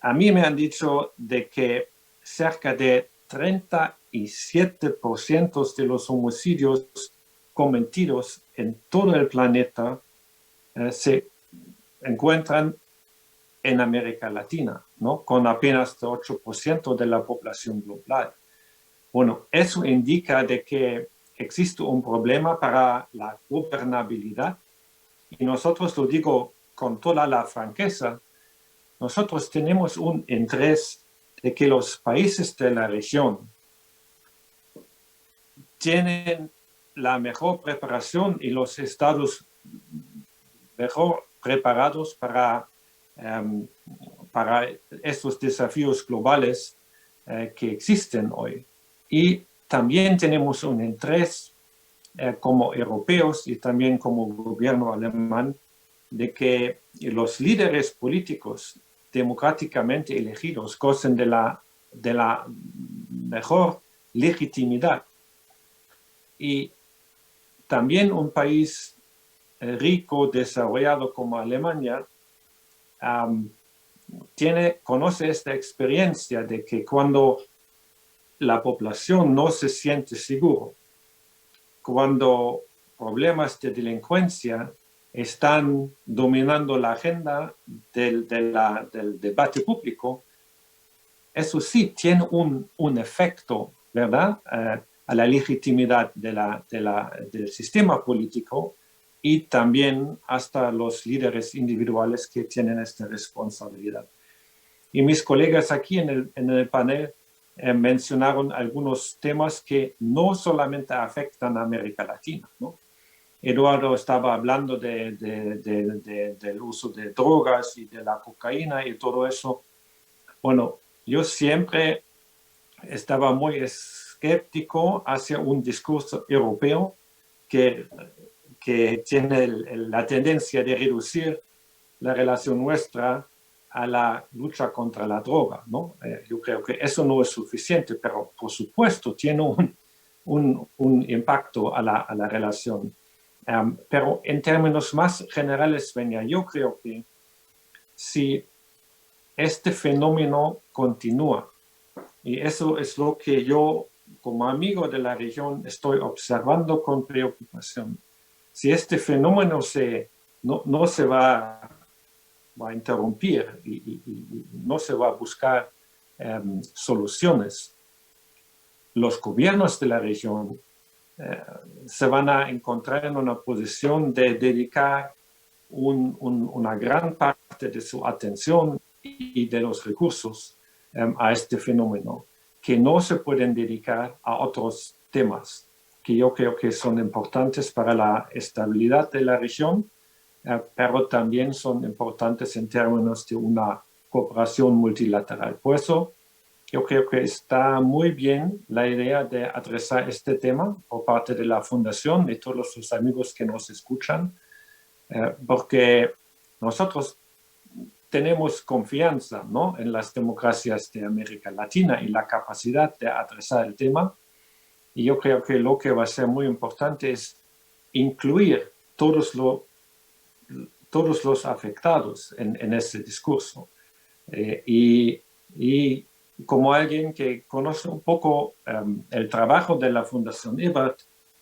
a mí me han dicho de que cerca de 37% de los homicidios cometidos en todo el planeta se encuentran en América Latina, ¿no? Con apenas 8% de la población global. Bueno, eso indica de que existe un problema para la gobernabilidad y nosotros, lo digo con toda la franqueza, nosotros tenemos un interés de que los países de la región tienen la mejor preparación y los estados mejor preparados para estos desafíos globales que existen hoy. Y también tenemos un interés como europeos y también como gobierno alemán de que los líderes políticos democráticamente elegidos gocen de la mejor legitimidad. Y también un país rico, desarrollado como Alemania, conoce esta experiencia de que cuando la población no se siente seguro, cuando problemas de delincuencia están dominando la agenda del debate público, eso sí tiene un efecto, ¿verdad?, a la legitimidad del sistema político y también hasta los líderes individuales que tienen esta responsabilidad. Y mis colegas aquí en el panel mencionaron algunos temas que no solamente afectan a América Latina, ¿no? Eduardo estaba hablando del uso de drogas y de la cocaína y todo eso. Bueno, yo siempre estaba muy escéptico hacia un discurso europeo que tiene la tendencia de reducir la relación nuestra a la lucha contra la droga, ¿no? Yo creo que eso no es suficiente, pero por supuesto tiene un impacto a la relación. Pero en términos más generales, Svenja, yo creo que si este fenómeno continúa, y eso es lo que yo, como amigo de la región, estoy observando con preocupación. Si este fenómeno no se va a interrumpir y no se va a buscar soluciones, los gobiernos de la región se van a encontrar en una posición de dedicar una gran parte de su atención y de los recursos a este fenómeno, que no se pueden dedicar a otros temas que yo creo que son importantes para la estabilidad de la región, pero también son importantes en términos de una cooperación multilateral. Por eso, yo creo que está muy bien la idea de adresar este tema por parte de la Fundación y todos los amigos que nos escuchan, porque nosotros tenemos confianza, ¿no?, en las democracias de América Latina y la capacidad de adresar el tema. Y yo creo que lo que va a ser muy importante es incluir todos los afectados en ese discurso. Y como alguien que conoce un poco el trabajo de la Fundación Ebert,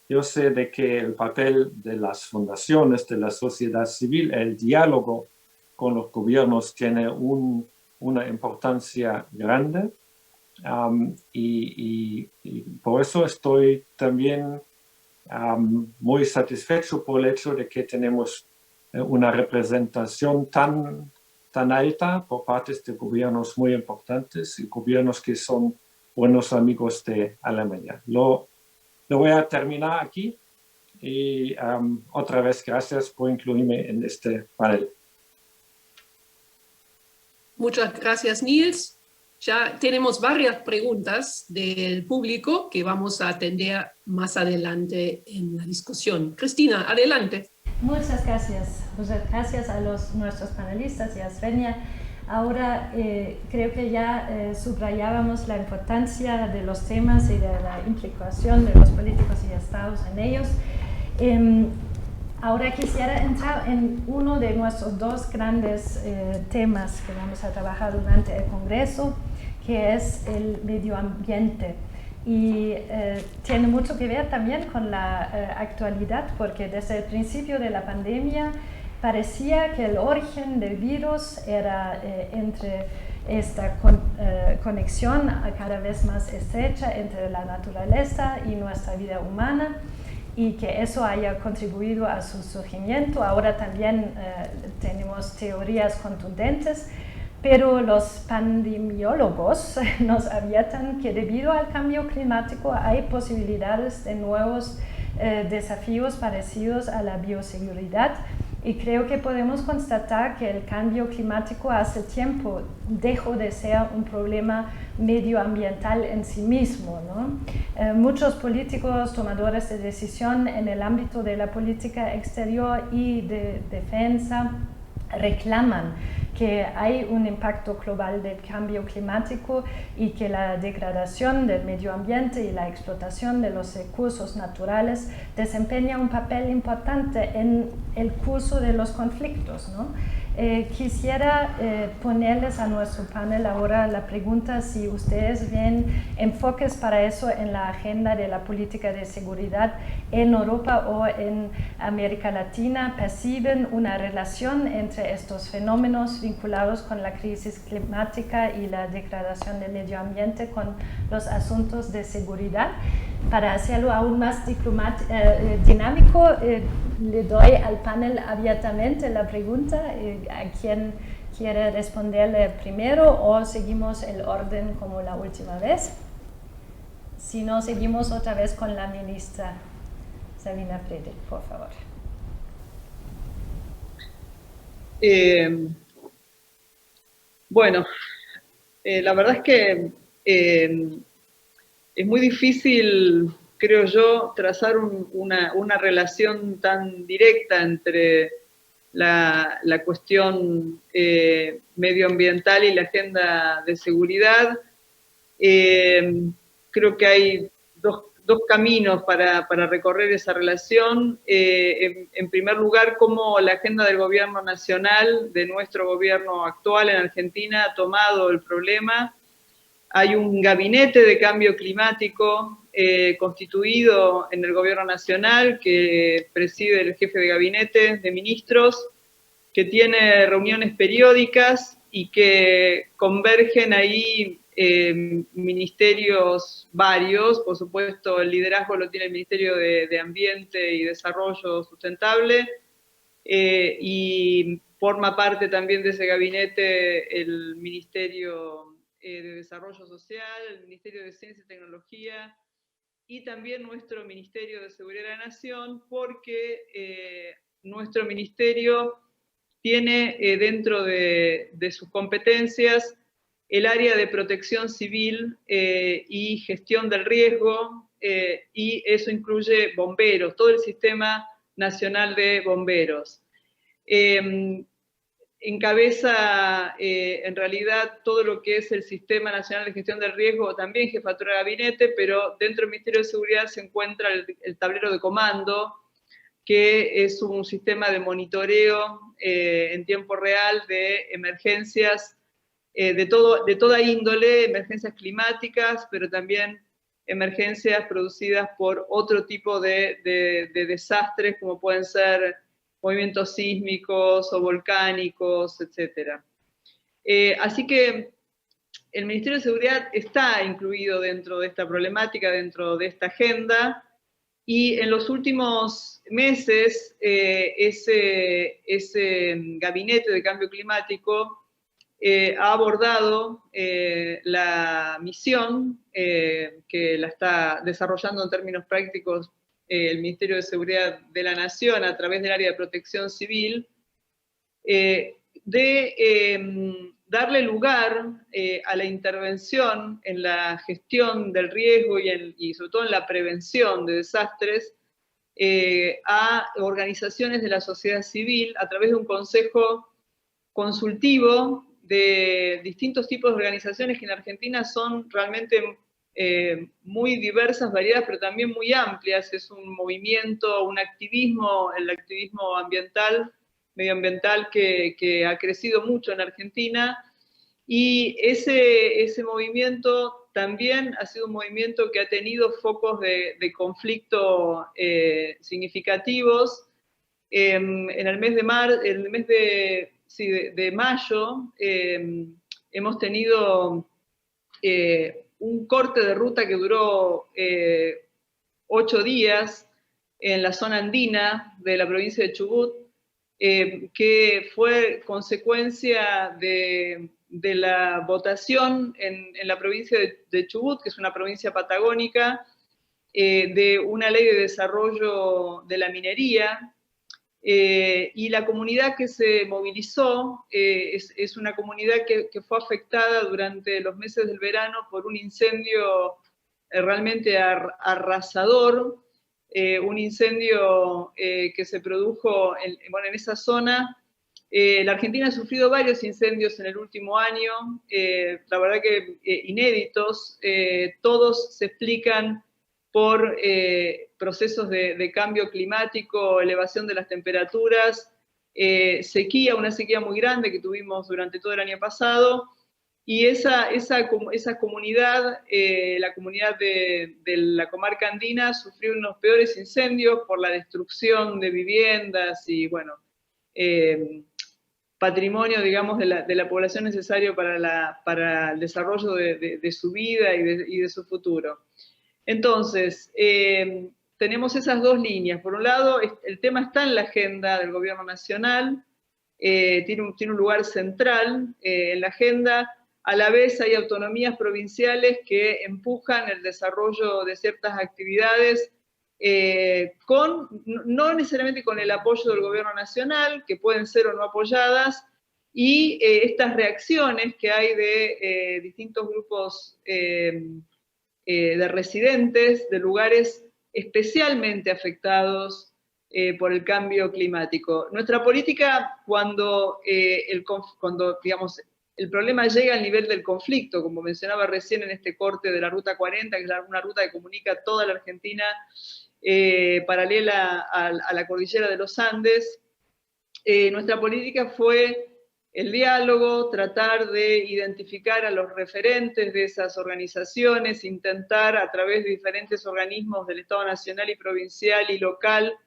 yo sé de que el papel de las fundaciones, de la sociedad civil, el diálogo con los gobiernos tiene una importancia grande. Y por eso estoy también muy satisfecho por el hecho de que tenemos una representación tan alta por parte de gobiernos muy importantes y gobiernos que son buenos amigos de Alemania. Lo voy a terminar aquí y otra vez gracias por incluirme en este panel. Muchas gracias, Niels. Ya tenemos varias preguntas del público que vamos a atender más adelante en la discusión. Cristina, adelante. Muchas gracias. Muchas gracias a nuestros panelistas y a Svenja. Ahora creo que ya subrayábamos la importancia de los temas y de la implicación de los políticos y estados en ellos. Ahora quisiera entrar en uno de nuestros dos grandes temas que vamos a trabajar durante el Congreso, que es el medio ambiente. Y tiene mucho que ver también con la actualidad, porque desde el principio de la pandemia parecía que el origen del virus era entre esta conexión cada vez más estrecha entre la naturaleza y nuestra vida humana, y que eso haya contribuido a su surgimiento. Ahora también tenemos teorías contundentes, pero los pandemiólogos nos advierten que debido al cambio climático hay posibilidades de nuevos desafíos parecidos a la bioseguridad, y creo que podemos constatar que el cambio climático hace tiempo dejó de ser un problema medioambiental en sí mismo, ¿no? Muchos políticos, tomadores de decisión en el ámbito de la política exterior y de defensa reclaman que hay un impacto global del cambio climático y que la degradación del medio ambiente y la explotación de los recursos naturales desempeña un papel importante en el curso de los conflictos, ¿no? Quisiera ponerles a nuestro panel ahora la pregunta si ustedes ven enfoques para eso en la agenda de la política de seguridad en Europa o en América Latina. ¿Perciben una relación entre estos fenómenos vinculados con la crisis climática y la degradación del medio ambiente con los asuntos de seguridad? Para hacerlo aún más dinámico, le doy al panel abiertamente la pregunta. ¿A quién quiere responderle primero o seguimos el orden como la última vez. Si no, seguimos otra vez con la ministra Sabina Frederick, por favor. Bueno, la verdad es que es muy difícil, creo yo, trazar una relación tan directa entre la cuestión medioambiental y la agenda de seguridad. Creo que hay dos caminos para recorrer esa relación. En primer lugar, cómo la agenda del gobierno nacional, de nuestro gobierno actual en Argentina, ha tomado el problema. Hay un gabinete de cambio climático constituido en el gobierno nacional que preside el jefe de gabinete de ministros, que tiene reuniones periódicas y que convergen ahí ministerios varios. Por supuesto, el liderazgo lo tiene el Ministerio de Ambiente y Desarrollo Sustentable, y forma parte también de ese gabinete el Ministerio de Desarrollo Social, el Ministerio de Ciencia y Tecnología, y también nuestro Ministerio de Seguridad de la Nación, porque nuestro ministerio tiene dentro de sus competencias el área de protección civil y gestión del riesgo, y eso incluye bomberos, todo el sistema nacional de bomberos. Encabeza en realidad todo lo que es el Sistema Nacional de Gestión del Riesgo, también jefatura de gabinete, pero dentro del Ministerio de Seguridad se encuentra el tablero de comando, que es un sistema de monitoreo en tiempo real de emergencias de toda índole, emergencias climáticas, pero también emergencias producidas por otro tipo de desastres, como pueden ser movimientos sísmicos o volcánicos, etc. Así que el Ministerio de Seguridad está incluido dentro de esta problemática, dentro de esta agenda, y en los últimos meses ese gabinete de cambio climático ha abordado la misión que la está desarrollando en términos prácticos el Ministerio de Seguridad de la Nación a través del área de protección civil, darle lugar a la intervención en la gestión del riesgo y sobre todo en la prevención de desastres a organizaciones de la sociedad civil a través de un consejo consultivo de distintos tipos de organizaciones que en Argentina son realmente muy diversas, variadas, pero también muy amplias. Es un movimiento, un activismo, el activismo ambiental, medioambiental, que ha crecido mucho en Argentina, y ese movimiento también ha sido un movimiento que ha tenido focos de conflicto significativos. En el mes de mayo hemos tenido un corte de ruta que duró 8 días en la zona andina de la provincia de Chubut, que fue consecuencia de la votación en la provincia de Chubut, que es una provincia patagónica, de una ley de desarrollo de la minería, y la comunidad que se movilizó es una comunidad que fue afectada durante los meses del verano por un incendio realmente arrasador, un incendio que se produjo en esa zona. La Argentina ha sufrido varios incendios en el último año, la verdad que inéditos, todos se explican por procesos de cambio climático, elevación de las temperaturas, sequía, una sequía muy grande que tuvimos durante todo el año pasado, y esa comunidad, la comunidad de la comarca andina, sufrió unos peores incendios por la destrucción de viviendas y, bueno, patrimonio, digamos, de la población necesario para el desarrollo de su vida y de su futuro. Entonces, tenemos esas dos líneas. Por un lado, el tema está en la agenda del gobierno nacional, tiene un lugar central en la agenda. A la vez hay autonomías provinciales que empujan el desarrollo de ciertas actividades no necesariamente con el apoyo del gobierno nacional, que pueden ser o no apoyadas, y estas reacciones que hay de distintos grupos de residentes de lugares especialmente afectados por el cambio climático. Nuestra política, cuando digamos, el problema llega al nivel del conflicto, como mencionaba recién en este corte de la Ruta 40, que es una ruta que comunica toda la Argentina paralela a la cordillera de los Andes, nuestra política fue el diálogo, tratar de identificar a los referentes de esas organizaciones, intentar a través de diferentes organismos del Estado nacional y provincial y local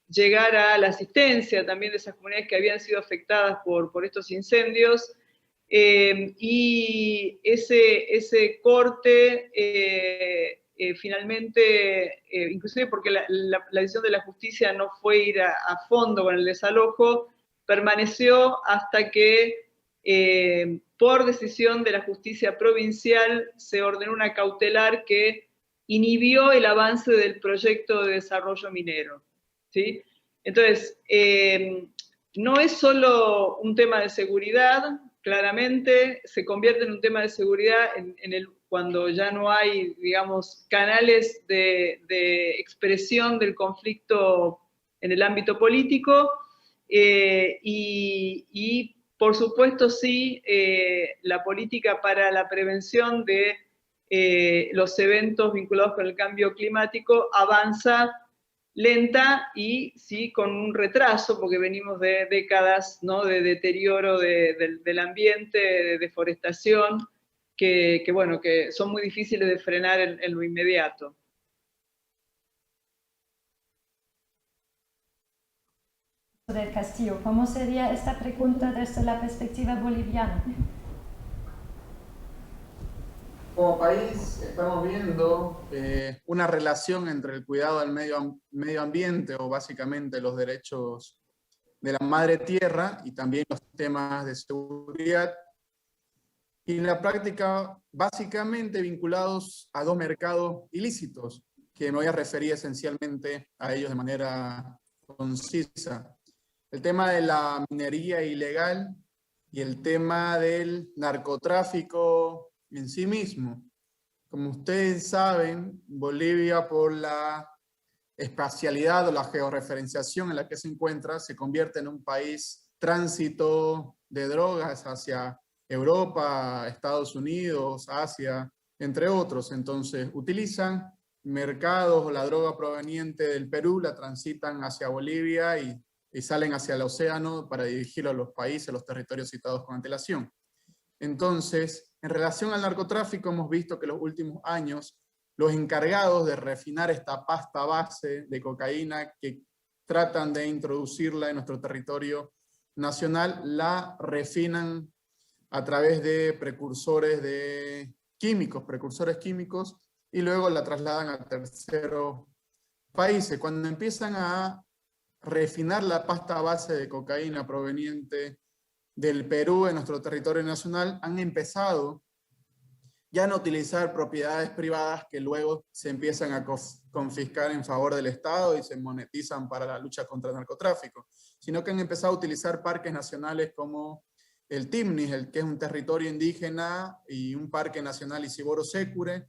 llegar a la asistencia también de esas comunidades que habían sido afectadas por estos incendios. Y ese corte finalmente, inclusive porque la decisión de la justicia no fue ir a fondo con el desalojo, permaneció hasta que por decisión de la justicia provincial se ordenó una cautelar que inhibió el avance del proyecto de desarrollo minero, ¿sí? Entonces, no es solo un tema de seguridad, claramente se convierte en un tema de seguridad cuando ya no hay, digamos, canales de expresión del conflicto en el ámbito político, y por supuesto sí, la política para la prevención de los eventos vinculados con el cambio climático avanza lenta y sí con un retraso, porque venimos de décadas, ¿no?, de deterioro del ambiente, de deforestación, que son muy difíciles de frenar en lo inmediato. Del Castillo, ¿cómo sería esta pregunta desde la perspectiva boliviana? Como país estamos viendo una relación entre el cuidado del medio ambiente, o básicamente los derechos de la madre tierra, y también los temas de seguridad, y en la práctica básicamente vinculados a dos mercados ilícitos, que me voy a referir esencialmente a ellos de manera concisa. El tema de la minería ilegal y el tema del narcotráfico en sí mismo. Como ustedes saben, Bolivia, por la espacialidad o la georreferenciación en la que se encuentra, se convierte en un país tránsito de drogas hacia Europa, Estados Unidos, Asia, entre otros. Entonces, utilizan mercados o la droga proveniente del Perú, la transitan hacia Bolivia y salen hacia el océano para dirigirlo a los países, a los territorios citados con antelación. Entonces, en relación al narcotráfico, hemos visto que en los últimos años los encargados de refinar esta pasta base de cocaína que tratan de introducirla en nuestro territorio nacional, la refinan a través de precursores químicos, y luego la trasladan a terceros países. Cuando empiezan a refinar la pasta base de cocaína proveniente del Perú en nuestro territorio nacional, han empezado ya no utilizar propiedades privadas que luego se empiezan a confiscar en favor del Estado y se monetizan para la lucha contra el narcotráfico, sino que han empezado a utilizar parques nacionales como el Timnis, que es un territorio indígena, y un parque nacional Isiboro Sécure.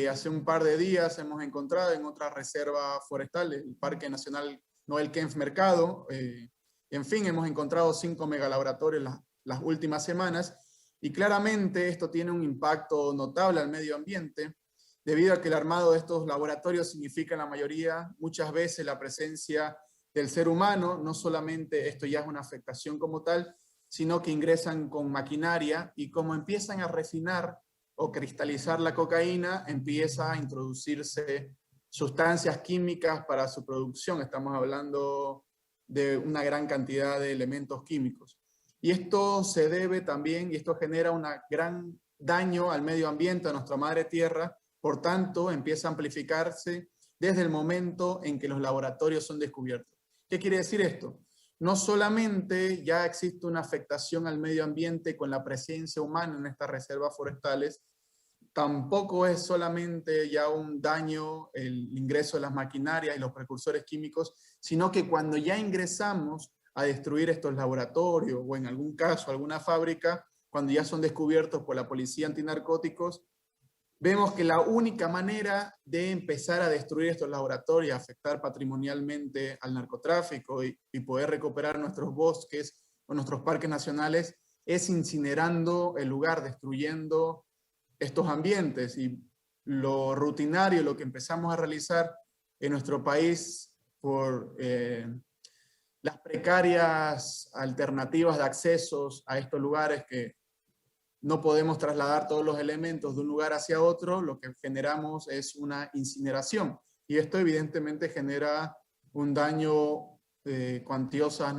Hace un par de días hemos encontrado en otra reserva forestal, el Parque Nacional Noel Kempff Mercado. En fin, hemos encontrado 5 megalaboratorios las últimas semanas, y claramente esto tiene un impacto notable al medio ambiente, debido a que el armado de estos laboratorios significa en la mayoría, muchas veces, la presencia del ser humano. No solamente esto ya es una afectación como tal, sino que ingresan con maquinaria, y como empiezan a refinar o cristalizar la cocaína, empieza a introducirse sustancias químicas para su producción. Estamos hablando de una gran cantidad de elementos químicos. Y esto se debe también, y esto genera un gran daño al medio ambiente, a nuestra madre tierra. Por tanto, empieza a amplificarse desde el momento en que los laboratorios son descubiertos. ¿Qué quiere decir esto? no solamente ya existe una afectación al medio ambiente con la presencia humana en estas reservas forestales, tampoco es solamente ya un daño el ingreso de las maquinarias y los precursores químicos, sino que cuando ya ingresamos a destruir estos laboratorios o en algún caso alguna fábrica, cuando ya son descubiertos por la policía antinarcóticos, vemos que la única manera de empezar a destruir estos laboratorios, afectar patrimonialmente al narcotráfico y poder recuperar nuestros bosques o nuestros parques nacionales, es incinerando el lugar, destruyendo estos ambientes. Y lo rutinario, lo que empezamos a realizar en nuestro país por las precarias alternativas de accesos a estos lugares que no podemos trasladar todos los elementos de un lugar hacia otro, lo que generamos es una incineración. Y esto evidentemente genera un daño cuantiosas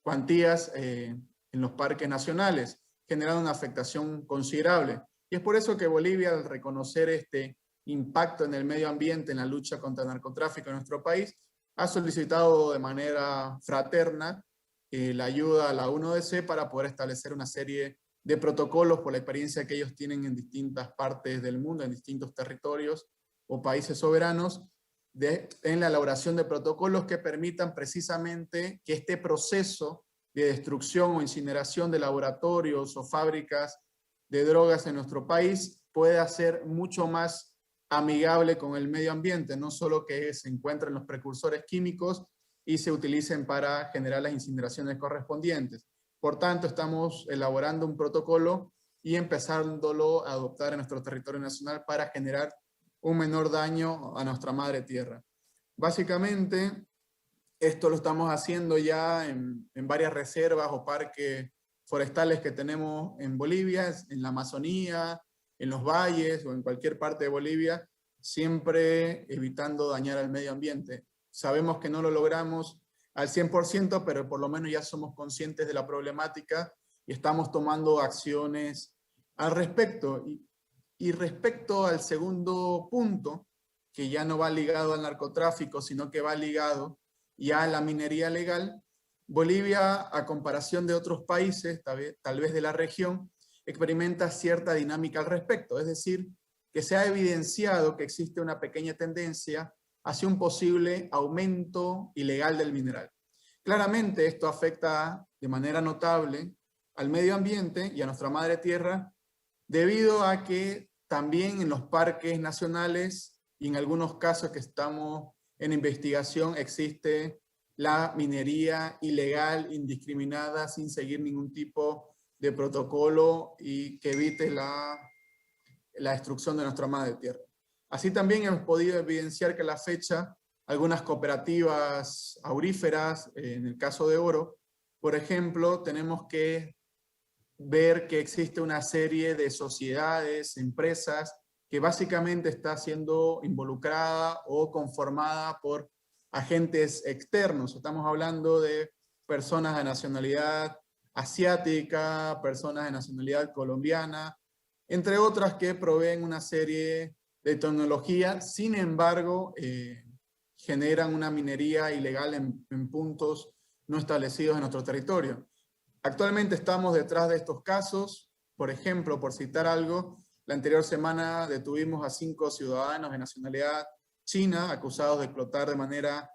cuantías en los parques nacionales, generando una afectación considerable. Y es por eso que Bolivia, al reconocer este impacto en el medio ambiente, en la lucha contra el narcotráfico en nuestro país, ha solicitado de manera fraterna la ayuda a la UNODC para poder establecer una serie de protocolos por la experiencia que ellos tienen en distintas partes del mundo, en distintos territorios o países soberanos, en la elaboración de protocolos que permitan precisamente que este proceso de destrucción o incineración de laboratorios o fábricas de drogas en nuestro país pueda ser mucho más amigable con el medio ambiente, no solo que se encuentren los precursores químicos y se utilicen para generar las incineraciones correspondientes. Por tanto, estamos elaborando un protocolo y empezándolo a adoptar en nuestro territorio nacional para generar un menor daño a nuestra madre tierra. Básicamente, esto lo estamos haciendo ya en varias reservas o parques forestales que tenemos en Bolivia, en la Amazonía, en los valles o en cualquier parte de Bolivia, siempre evitando dañar al medio ambiente. Sabemos que no lo logramos al 100%, pero por lo menos ya somos conscientes de la problemática y estamos tomando acciones al respecto. Y respecto al segundo punto, que ya no va ligado al narcotráfico, sino que va ligado ya a la minería legal, Bolivia, a comparación de otros países, tal vez de la región, experimenta cierta dinámica al respecto. Es decir, que se ha evidenciado que existe una pequeña tendencia hacia un posible aumento ilegal del mineral. Claramente esto afecta de manera notable al medio ambiente y a nuestra madre tierra, debido a que también en los parques nacionales y en algunos casos que estamos en investigación existe la minería ilegal, indiscriminada, sin seguir ningún tipo de protocolo y que evite la destrucción de nuestra madre tierra. Así también hemos podido evidenciar que a la fecha algunas cooperativas auríferas, en el caso de oro, por ejemplo, tenemos que ver que existe una serie de sociedades, empresas, que básicamente está siendo involucrada o conformada por agentes externos. Estamos hablando de personas de nacionalidad asiática, personas de nacionalidad colombiana, entre otras que proveen una serie de tecnología, sin embargo, generan una minería ilegal en puntos no establecidos en nuestro territorio. Actualmente estamos detrás de estos casos. Por ejemplo, por citar algo, la anterior semana detuvimos a 5 ciudadanos de nacionalidad china acusados de explotar de manera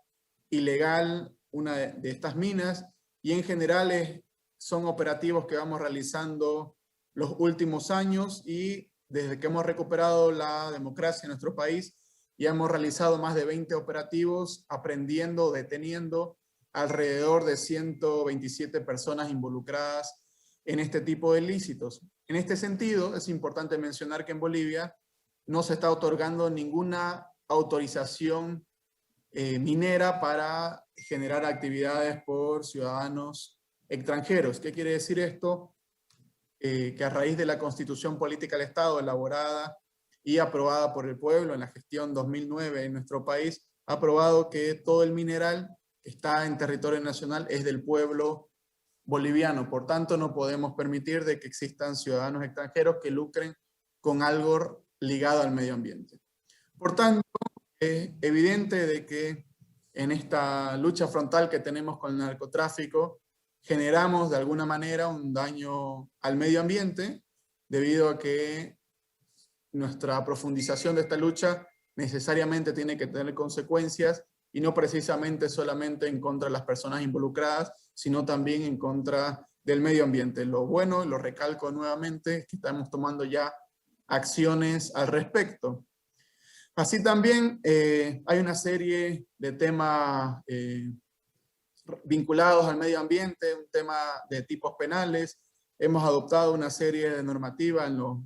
ilegal una de estas minas, y en general son operativos que vamos realizando los últimos años, y desde que hemos recuperado la democracia en nuestro país ya hemos realizado más de 20 operativos aprendiendo, deteniendo alrededor de 127 personas involucradas en este tipo de ilícitos. En este sentido, es importante mencionar que en Bolivia no se está otorgando ninguna autorización minera para generar actividades por ciudadanos extranjeros. ¿Qué quiere decir esto? Que a raíz de la Constitución Política del Estado elaborada y aprobada por el pueblo en la gestión 2009 en nuestro país, ha aprobado que todo el mineral que está en territorio nacional es del pueblo boliviano. Por tanto, no podemos permitir de que existan ciudadanos extranjeros que lucren con algo ligado al medio ambiente. Por tanto, es evidente de que en esta lucha frontal que tenemos con el narcotráfico, generamos de alguna manera un daño al medio ambiente, debido a que nuestra profundización de esta lucha necesariamente tiene que tener consecuencias, y no precisamente solamente en contra de las personas involucradas, sino también en contra del medio ambiente. Lo bueno, y lo recalco nuevamente, es que estamos tomando ya acciones al respecto. Así también hay una serie de temas vinculados al medio ambiente, un tema de tipos penales. Hemos adoptado una serie de normativas en los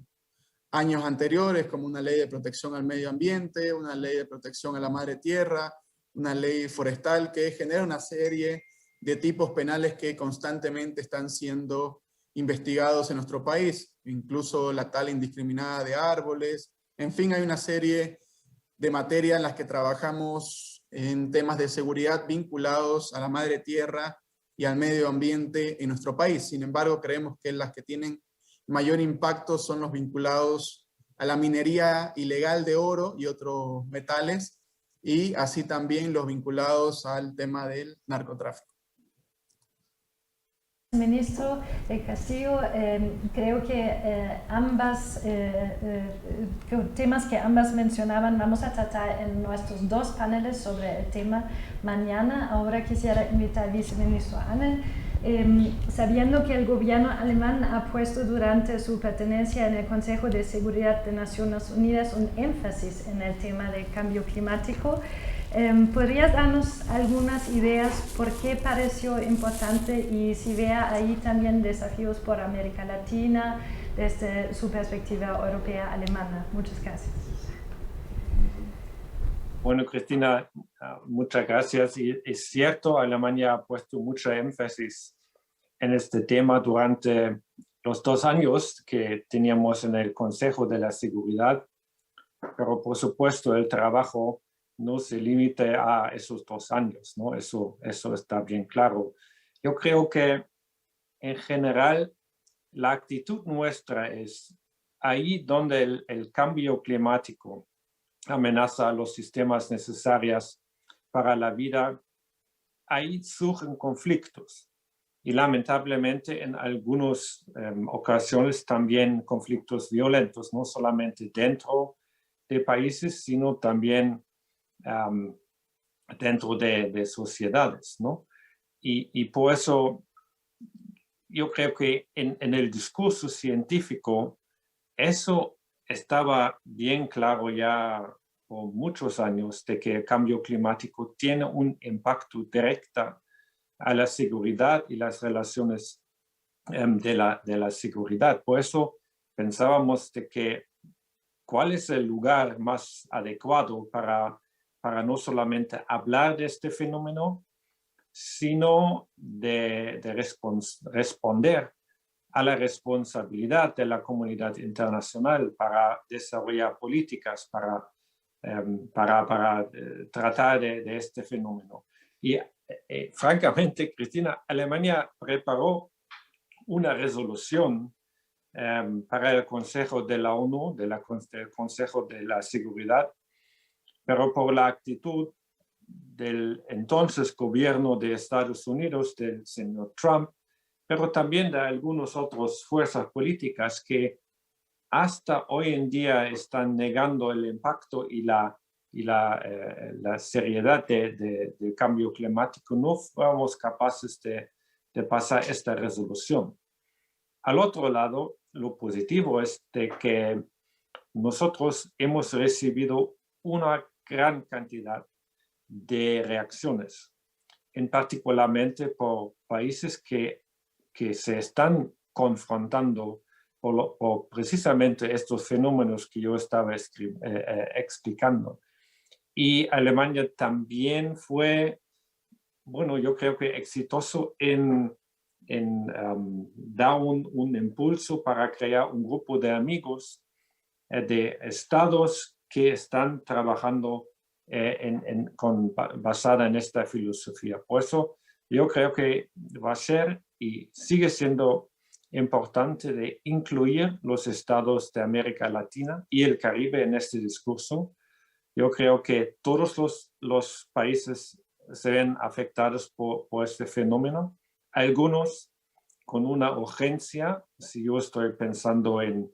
años anteriores, como una ley de protección al medio ambiente, una ley de protección a la madre tierra, una ley forestal, que genera una serie de tipos penales que constantemente están siendo investigados en nuestro país, incluso la tala indiscriminada de árboles. En fin, hay una serie de materias en las que trabajamos en temas de seguridad vinculados a la madre tierra y al medio ambiente en nuestro país. Sin embargo, creemos que las que tienen mayor impacto son los vinculados a la minería ilegal de oro y otros metales, y así también los vinculados al tema del narcotráfico. Ministro Castillo, creo que temas que ambas mencionaban vamos a tratar en nuestros dos paneles sobre el tema mañana. Ahora quisiera invitar al viceministro Anne. Sabiendo que el gobierno alemán ha puesto durante su pertenencia en el Consejo de Seguridad de Naciones Unidas un énfasis en el tema del cambio climático, ¿podrías darnos algunas ideas por qué pareció importante y si vea ahí también desafíos por América Latina desde su perspectiva europea-alemana? Muchas gracias. Bueno, Cristina, muchas gracias. Y es cierto, Alemania ha puesto mucho énfasis en este tema durante los 2 años que teníamos en el Consejo de la Seguridad, pero por supuesto el trabajo no se limite a esos 2 años, ¿no? Eso está bien claro. Yo creo que en general la actitud nuestra es ahí donde el cambio climático amenaza los sistemas necesarios para la vida, ahí surgen conflictos. Y lamentablemente en algunas ocasiones también conflictos violentos, no solamente dentro de países, sino también dentro de sociedades, ¿no? Y por eso yo creo que en el discurso científico eso estaba bien claro ya por muchos años, de que el cambio climático tiene un impacto directo a la seguridad y las relaciones de la seguridad. Por eso pensábamos de que cuál es el lugar más adecuado para no solamente hablar de este fenómeno, sino de responder a la responsabilidad de la comunidad internacional para desarrollar políticas para tratar de este fenómeno. Y francamente, Cristina, Alemania preparó una resolución para el Consejo de la ONU, del Consejo de la Seguridad, pero por la actitud del entonces gobierno de Estados Unidos, del señor Trump, pero también de algunas otras fuerzas políticas que hasta hoy en día están negando el impacto y la seriedad del cambio climático, no fuimos capaces de pasar esta resolución. Al otro lado, lo positivo es de que nosotros hemos recibido una gran cantidad de reacciones, en particularmente por países que se están confrontando por precisamente estos fenómenos que yo estaba explicando. Y Alemania también fue, bueno, yo creo que exitoso en dar un impulso para crear un grupo de amigos de estados que están trabajando basada en esta filosofía. Por eso yo creo que va a ser y sigue siendo importante de incluir los estados de América Latina y el Caribe en este discurso. Yo creo que todos los países se ven afectados por este fenómeno. Algunos con una urgencia, si yo estoy pensando en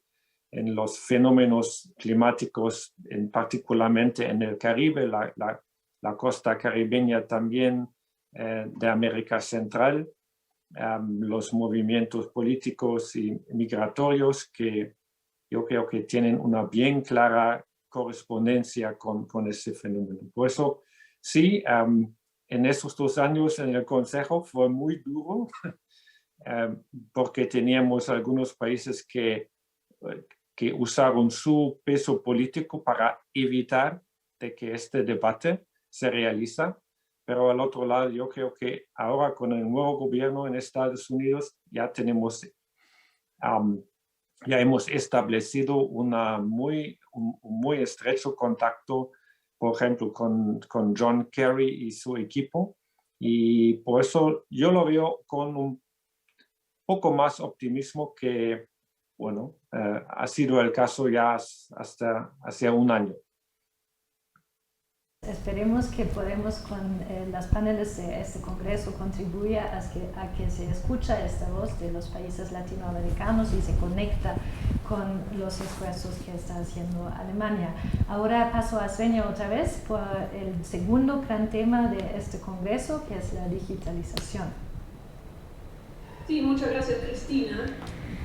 los fenómenos climáticos, particularmente en el Caribe, la costa caribeña también de América Central, los movimientos políticos y migratorios que yo creo que tienen una bien clara correspondencia con ese fenómeno. Por eso, sí, en esos 2 años en el Consejo fue muy duro, porque teníamos algunos países que usaron su peso político para evitar de que este debate se realiza. Pero al otro lado, yo creo que ahora con el nuevo gobierno en Estados Unidos ya tenemos, ya hemos establecido un muy estrecho contacto, por ejemplo, con John Kerry y su equipo. Y por eso yo lo veo con un poco más optimismo que, bueno, ha sido el caso ya hasta hace 1 año. Esperemos que podemos con las paneles de este congreso contribuir a que se escucha esta voz de los países latinoamericanos y se conecta con los esfuerzos que está haciendo Alemania. Ahora paso a Svenja otra vez por el segundo gran tema de este congreso, que es la digitalización. Sí, muchas gracias, Cristina.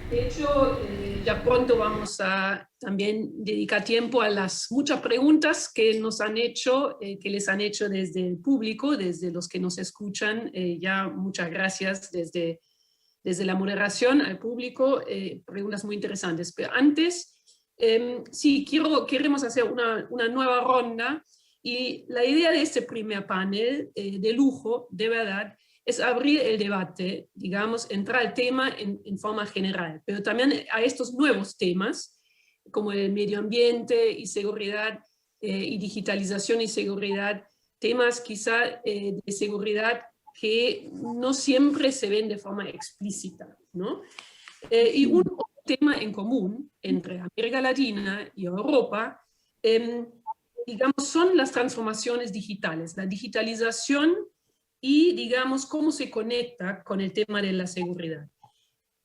De hecho, ya pronto vamos a también dedicar tiempo a las muchas preguntas que nos han hecho, que les han hecho desde el público, desde los que nos escuchan. Ya muchas gracias desde la moderación al público, preguntas muy interesantes. Pero antes, sí, queremos hacer una nueva ronda y la idea de este primer panel de lujo, de verdad, es abrir el debate, digamos, entrar al tema en forma general, pero también a estos nuevos temas, como el medio ambiente y seguridad, y digitalización y seguridad, temas quizá de seguridad que no siempre se ven de forma explícita, ¿no? Y un tema en común entre América Latina y Europa, digamos, son las transformaciones digitales, la digitalización y, digamos, cómo se conecta con el tema de la seguridad.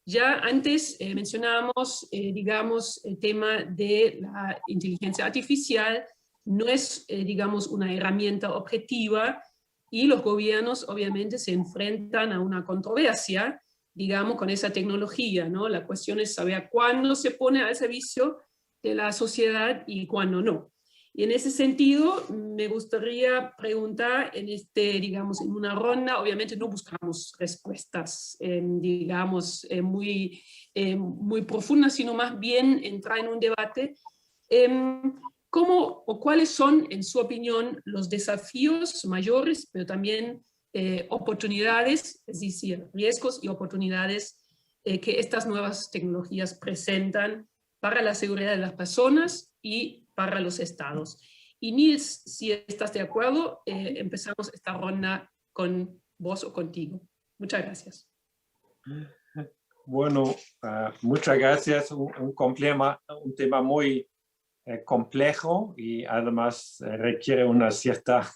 Ya antes mencionábamos, digamos, el tema de la inteligencia artificial, no es, digamos, una herramienta objetiva y los gobiernos obviamente se enfrentan a una controversia, digamos, con esa tecnología, ¿no? La cuestión es saber cuándo se pone al servicio de la sociedad y cuándo no. Y en ese sentido, me gustaría preguntar digamos, en una ronda, obviamente no buscamos respuestas, digamos, muy profundas, sino más bien entrar en un debate. ¿Cómo o cuáles son, en su opinión, los desafíos mayores, pero también oportunidades, es decir, riesgos y oportunidades que estas nuevas tecnologías presentan para la seguridad de las personas y para los estados? Y Nils, si estás de acuerdo, empezamos esta ronda con vos o contigo. Muchas gracias. Bueno, muchas gracias. Un tema muy complejo y además requiere una cierta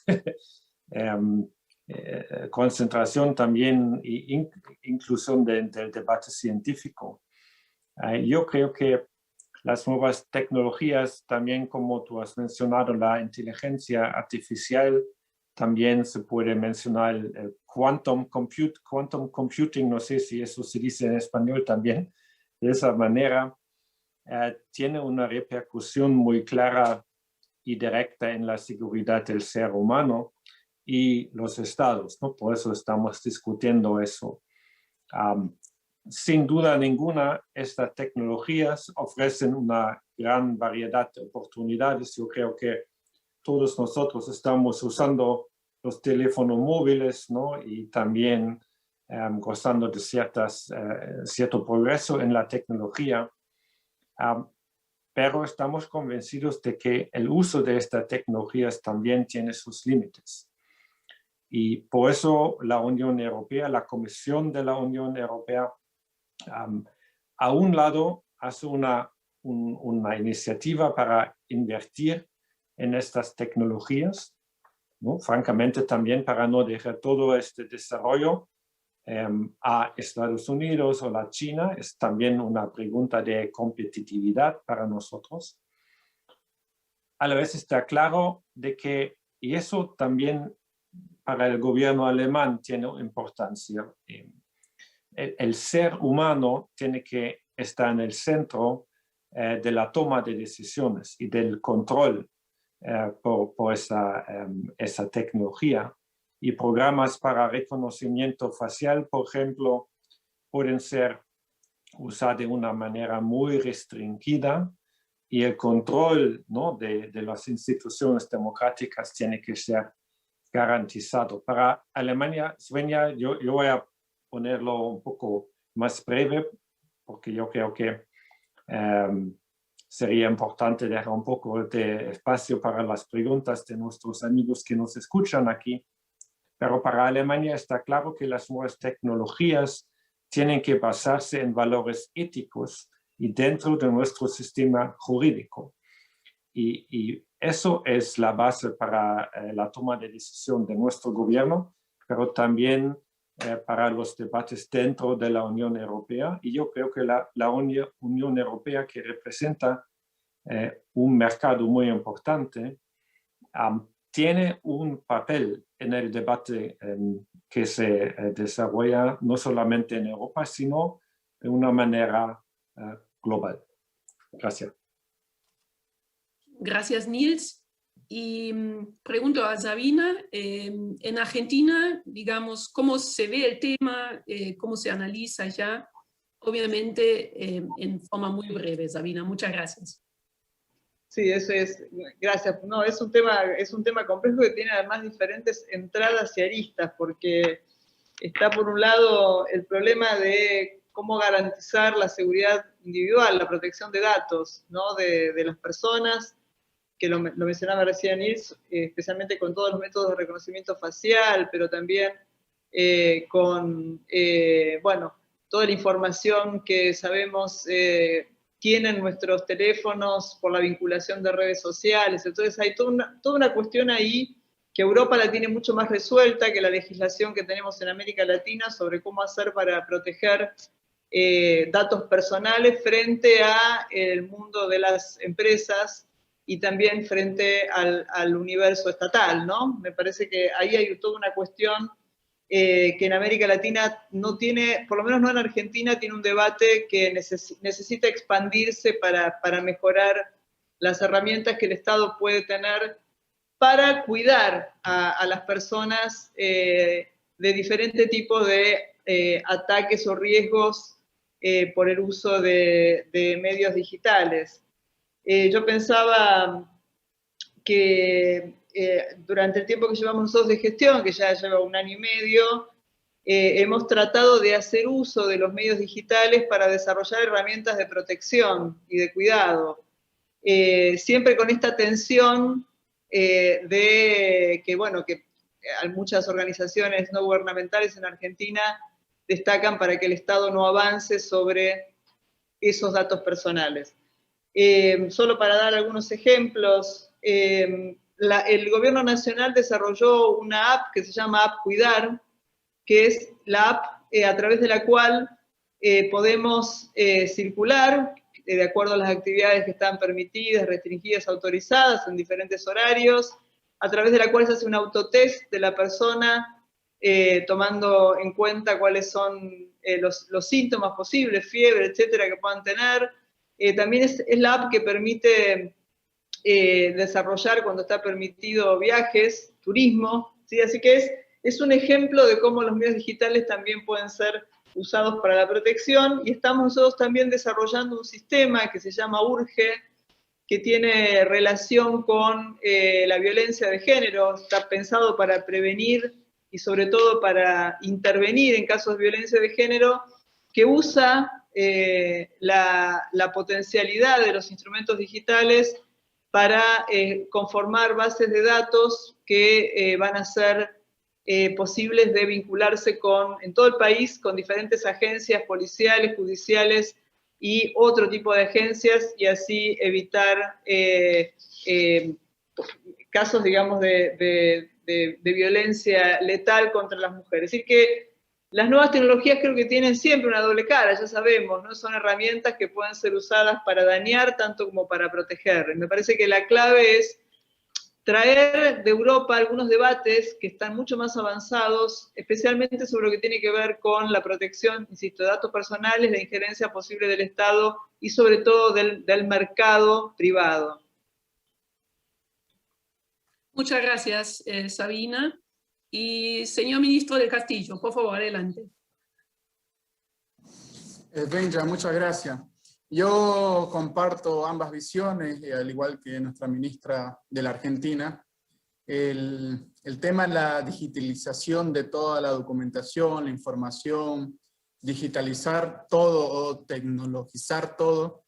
concentración también e inclusión del debate científico. Yo creo que las nuevas tecnologías, también como tú has mencionado, la inteligencia artificial, también se puede mencionar el quantum computing, no sé si eso se dice en español también, de esa manera, tiene una repercusión muy clara y directa en la seguridad del ser humano y los estados, ¿no? Por eso estamos discutiendo eso. Sin duda ninguna, estas tecnologías ofrecen una gran variedad de oportunidades. Yo creo que todos nosotros estamos usando los teléfonos móviles, ¿no? Y también gozando de cierto progreso en la tecnología. Pero estamos convencidos de que el uso de estas tecnologías también tiene sus límites. Y por eso la Unión Europea, la Comisión de la Unión Europea, a un lado hace una iniciativa para invertir en estas tecnologías ¿no? Francamente, también para no dejar todo este desarrollo a Estados Unidos o la China, es también una pregunta de competitividad para nosotros. A la vez está claro de que, y eso también para el gobierno alemán tiene importancia, el ser humano tiene que estar en el centro de la toma de decisiones y del control por esa tecnología. Y programas para reconocimiento facial, por ejemplo, pueden ser usados de una manera muy restringida y el control, ¿no?, de las instituciones democráticas tiene que ser garantizado. Para Alemania, Svenja, yo voy a ponerlo un poco más breve, porque yo creo que sería importante dejar un poco de espacio para las preguntas de nuestros amigos que nos escuchan aquí. Pero para Alemania está claro que las nuevas tecnologías tienen que basarse en valores éticos y dentro de nuestro sistema jurídico. Y eso es la base para la toma de decisión de nuestro gobierno, pero también para los debates dentro de la Unión Europea. Y yo creo que la Unión Europea, que representa un mercado muy importante, tiene un papel en el debate que se desarrolla no solamente en Europa, sino de una manera global. Gracias. Gracias, Nils. Y pregunto a Sabina, en Argentina, digamos, ¿cómo se ve el tema? ¿Cómo se analiza ya? Obviamente, en forma muy breve, Sabina. Muchas gracias. Sí, eso es, gracias. No, es un tema complejo que tiene además diferentes entradas y aristas, porque está por un lado el problema de cómo garantizar la seguridad individual, la protección de datos, ¿no?, de las personas, que lo mencionaba recién Nils, especialmente con todos los métodos de reconocimiento facial, pero también con, bueno, toda la información que sabemos tienen nuestros teléfonos por la vinculación de redes sociales. Entonces hay toda una cuestión ahí que Europa la tiene mucho más resuelta que la legislación que tenemos en América Latina sobre cómo hacer para proteger datos personales frente al mundo de las empresas y también frente al universo estatal, ¿no? Me parece que ahí hay toda una cuestión que en América Latina no tiene, por lo menos no en Argentina, tiene un debate que necesita expandirse para mejorar las herramientas que el Estado puede tener para cuidar a las personas de diferentes tipos de ataques o riesgos por el uso de medios digitales. Yo pensaba que durante el tiempo que llevamos nosotros de gestión, que ya lleva 1 año y medio, hemos tratado de hacer uso de los medios digitales para desarrollar herramientas de protección y de cuidado. Siempre con esta tensión de que, bueno, que muchas organizaciones no gubernamentales en Argentina destacan para que el Estado no avance sobre esos datos personales. Solo para dar algunos ejemplos, el gobierno nacional desarrolló una app que se llama App Cuidar, que es la app a través de la cual podemos circular de acuerdo a las actividades que están permitidas, restringidas, autorizadas en diferentes horarios, a través de la cual se hace un autotest de la persona, tomando en cuenta cuáles son los síntomas posibles, fiebre, etcétera, que puedan tener. También es la app que permite desarrollar cuando está permitido viajes, turismo, ¿sí? Así que es un ejemplo de cómo los medios digitales también pueden ser usados para la protección, y estamos nosotros también desarrollando un sistema que se llama Urge, que tiene relación con la violencia de género, está pensado para prevenir y sobre todo para intervenir en casos de violencia de género, que usa la potencialidad de los instrumentos digitales para conformar bases de datos que van a ser posibles de vincularse en todo el país con diferentes agencias policiales, judiciales y otro tipo de agencias, y así evitar casos, digamos, de violencia letal contra las mujeres. Es decir, que las nuevas tecnologías creo que tienen siempre una doble cara, ya sabemos, ¿no? Son herramientas que pueden ser usadas para dañar tanto como para proteger. Me parece que la clave es traer de Europa algunos debates que están mucho más avanzados, especialmente sobre lo que tiene que ver con la protección, insisto, de datos personales, la injerencia posible del Estado y sobre todo del mercado privado. Muchas gracias, Sabina. Y señor ministro del Castillo, por favor, adelante. Benja, muchas gracias. Yo comparto ambas visiones, al igual que nuestra ministra de la Argentina. El tema de la digitalización de toda la documentación, la información, digitalizar todo o tecnologizar todo,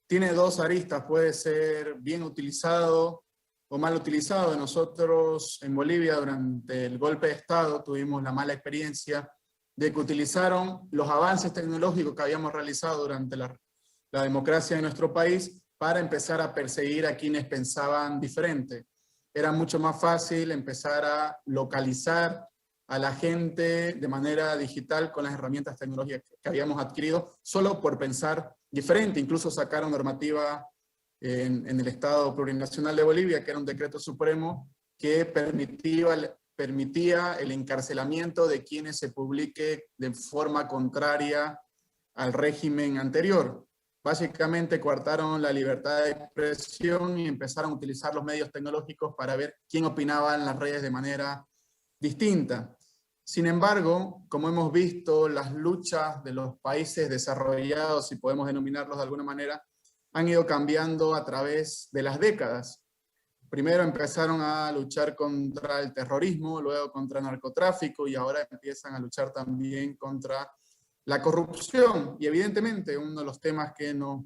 tiene dos aristas, puede ser bien utilizado o mal utilizado. Nosotros en Bolivia durante el golpe de Estado tuvimos la mala experiencia de que utilizaron los avances tecnológicos que habíamos realizado durante la democracia de nuestro país para empezar a perseguir a quienes pensaban diferente. Era mucho más fácil empezar a localizar a la gente de manera digital con las herramientas tecnológicas que habíamos adquirido solo por pensar diferente. Incluso sacaron normativa en el Estado Plurinacional de Bolivia, que era un decreto supremo que permitía el encarcelamiento de quienes se publique de forma contraria al régimen anterior. Básicamente coartaron la libertad de expresión y empezaron a utilizar los medios tecnológicos para ver quién opinaba en las redes de manera distinta. Sin embargo, como hemos visto, las luchas de los países desarrollados, si podemos denominarlos de alguna manera, han ido cambiando a través de las décadas. Primero empezaron a luchar contra el terrorismo, luego contra el narcotráfico y ahora empiezan a luchar también contra la corrupción. Y evidentemente uno de los temas que nos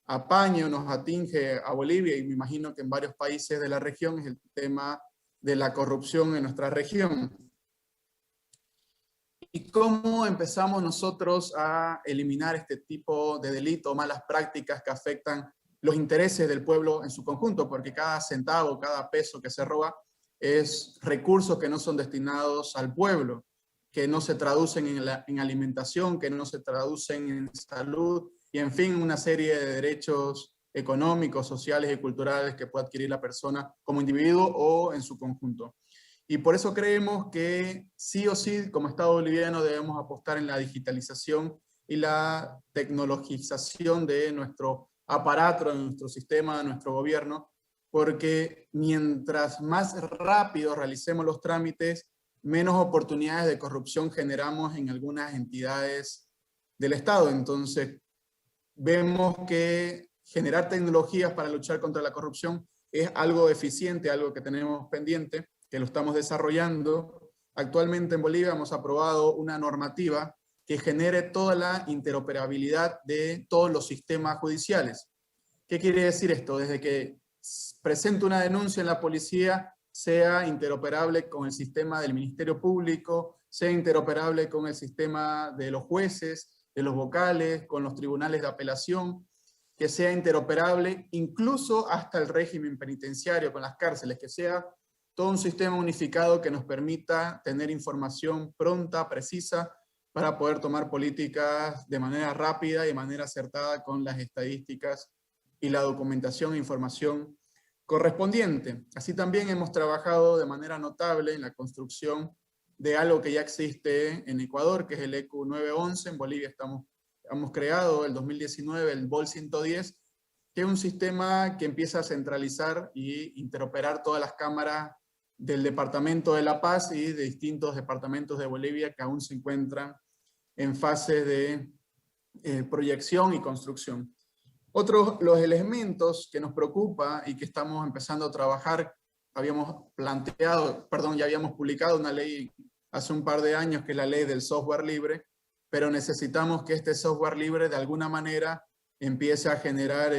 apaña o nos atinge a Bolivia, y me imagino que en varios países de la región, es el tema de la corrupción en nuestra región. ¿Y cómo empezamos nosotros a eliminar este tipo de delito, malas prácticas que afectan los intereses del pueblo en su conjunto? Porque cada centavo, cada peso que se roba es recursos que no son destinados al pueblo, que no se traducen en alimentación, que no se traducen en salud, y en fin, una serie de derechos económicos, sociales y culturales que puede adquirir la persona como individuo o en su conjunto. Y por eso creemos que sí o sí, como Estado boliviano, debemos apostar en la digitalización y la tecnologización de nuestro aparato, de nuestro sistema, de nuestro gobierno, porque mientras más rápido realicemos los trámites, menos oportunidades de corrupción generamos en algunas entidades del Estado. Entonces, vemos que generar tecnologías para luchar contra la corrupción es algo eficiente, algo que tenemos pendiente, que lo estamos desarrollando. Actualmente en Bolivia hemos aprobado una normativa que genere toda la interoperabilidad de todos los sistemas judiciales. ¿Qué quiere decir esto? Desde que presento una denuncia en la policía, sea interoperable con el sistema del Ministerio Público, sea interoperable con el sistema de los jueces, de los vocales, con los tribunales de apelación, que sea interoperable incluso hasta el régimen penitenciario, con las cárceles, que sea todo un sistema unificado que nos permita tener información pronta, precisa, para poder tomar políticas de manera rápida y de manera acertada con las estadísticas y la documentación e información correspondiente. Así también hemos trabajado de manera notable en la construcción de algo que ya existe en Ecuador, que es el ECU 911. En Bolivia hemos creado el 2019 el BOL 110, que es un sistema que empieza a centralizar y interoperar todas las cámaras del Departamento de La Paz y de distintos departamentos de Bolivia que aún se encuentran en fase de proyección y construcción. Otros los elementos que nos preocupa y que estamos empezando a trabajar, ya habíamos publicado una ley hace un par de años, que es la ley del software libre, pero necesitamos que este software libre de alguna manera empiece a generar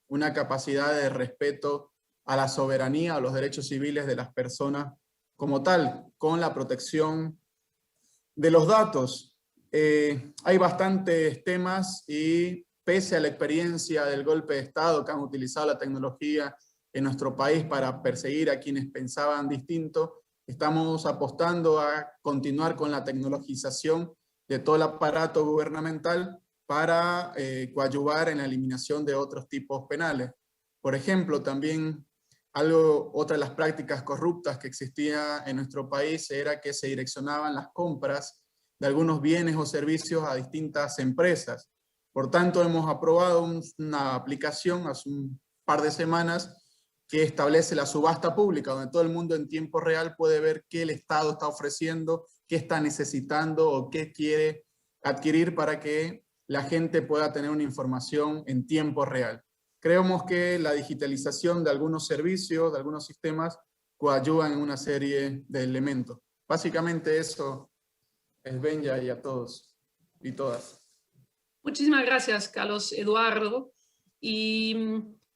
una capacidad de respeto a la soberanía, a los derechos civiles de las personas como tal, con la protección de los datos. Hay bastantes temas y pese a la experiencia del golpe de Estado que han utilizado la tecnología en nuestro país para perseguir a quienes pensaban distinto. Estamos apostando a continuar con la tecnologización de todo el aparato gubernamental para coadyuvar en la eliminación de otros tipos penales. Por ejemplo, también otra de las prácticas corruptas que existía en nuestro país era que se direccionaban las compras de algunos bienes o servicios a distintas empresas. Por tanto, hemos aprobado una aplicación hace un par de semanas que establece la subasta pública, donde todo el mundo en tiempo real puede ver qué el Estado está ofreciendo, qué está necesitando o qué quiere adquirir para que la gente pueda tener una información en tiempo real. Creemos que la digitalización de algunos servicios, de algunos sistemas, coadyuvan en una serie de elementos. Básicamente eso es Benja y a todos y todas. Muchísimas gracias, Carlos Eduardo. Y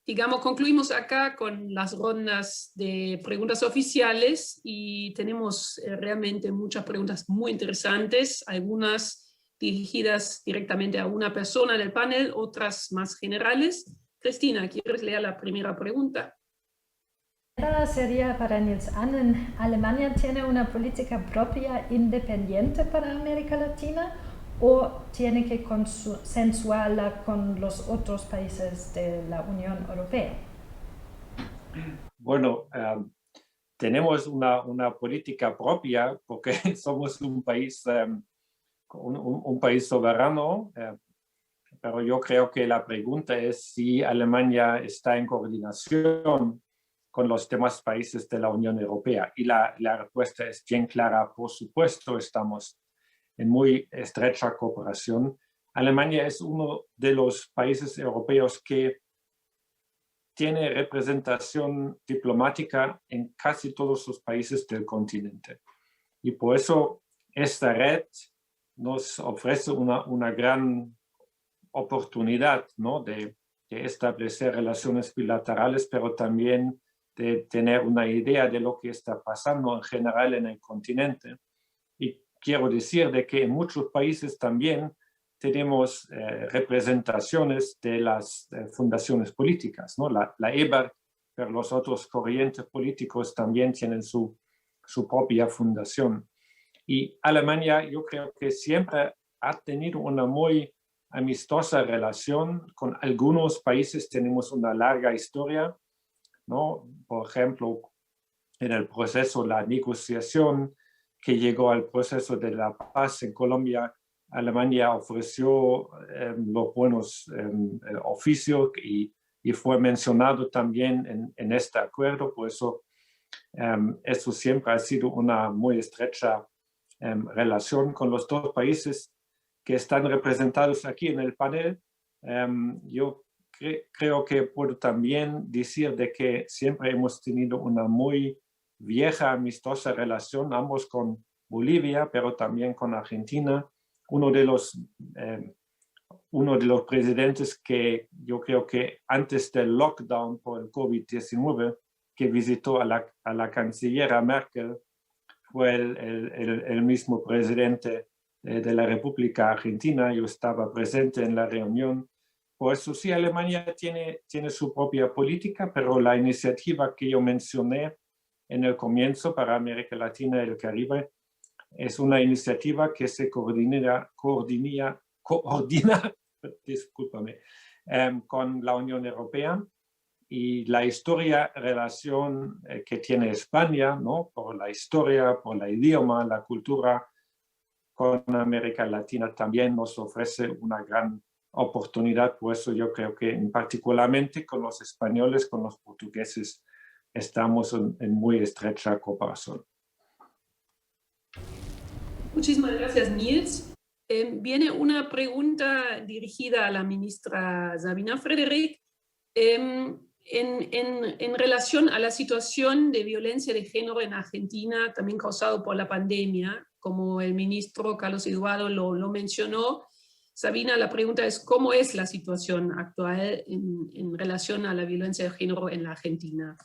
digamos, concluimos acá con las rondas de preguntas oficiales y tenemos realmente muchas preguntas muy interesantes, algunas dirigidas directamente a una persona del panel, otras más generales. Cristina, ¿quieres leer la primera pregunta? La sería para Nils Annen. ¿Alemania tiene una política propia independiente para América Latina o tiene que consensuarla con los otros países de la Unión Europea? Bueno, tenemos una política propia porque somos un país soberano, pero yo creo que la pregunta es si Alemania está en coordinación con los demás países de la Unión Europea. Y la respuesta es bien clara, por supuesto, estamos en muy estrecha cooperación. Alemania es uno de los países europeos que tiene representación diplomática en casi todos los países del continente. Y por eso esta red nos ofrece una gran oportunidad, ¿no? de establecer relaciones bilaterales, pero también de tener una idea de lo que está pasando en general en el continente. Y quiero decir de que en muchos países también tenemos representaciones de las fundaciones políticas, ¿no? La EBAR, pero los otros corrientes políticos también tienen su propia fundación. Y Alemania, yo creo que siempre ha tenido una muy amistosa relación con algunos países. Tenemos una larga historia, ¿no? Por ejemplo, en el proceso, la negociación que llegó al proceso de la paz en Colombia, Alemania ofreció los buenos oficios y fue mencionado también en este acuerdo. Por eso, eso siempre ha sido una muy estrecha relación con los dos países que están representados aquí en el panel. Yo creo que puedo también decir de que siempre hemos tenido una muy vieja, amistosa relación, ambos con Bolivia, pero también con Argentina. Uno de los presidentes que yo creo que antes del lockdown por el COVID-19, que visitó a la canciller Merkel, fue el mismo presidente de la República Argentina. Yo estaba presente en la reunión. Por eso sí, Alemania tiene su propia política, pero la iniciativa que yo mencioné en el comienzo para América Latina y el Caribe es una iniciativa que se coordina discúlpame, con la Unión Europea, y la relación que tiene España, ¿no? Por la historia, por el idioma, la cultura, con América Latina también nos ofrece una gran oportunidad. Por eso yo creo que particularmente con los españoles, con los portugueses, estamos en muy estrecha cooperación. Muchísimas gracias, Nils. Viene una pregunta dirigida a la ministra Sabina Frederick en relación a la situación de violencia de género en Argentina, también causado por la pandemia, como el ministro Carlos Eduardo lo mencionó. Sabina, la pregunta es, ¿cómo es la situación actual en relación a la violencia de género en la Argentina?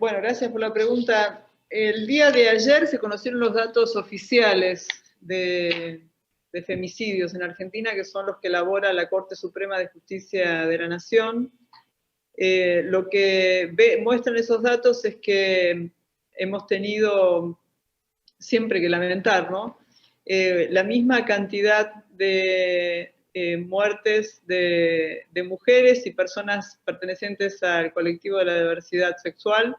Bueno, gracias por la pregunta. El día de ayer se conocieron los datos oficiales de de femicidios en Argentina, que son los que elabora la Corte Suprema de Justicia de la Nación. Lo que muestran esos datos es que hemos tenido siempre que lamentar, ¿no? La misma cantidad de muertes de mujeres y personas pertenecientes al colectivo de la diversidad sexual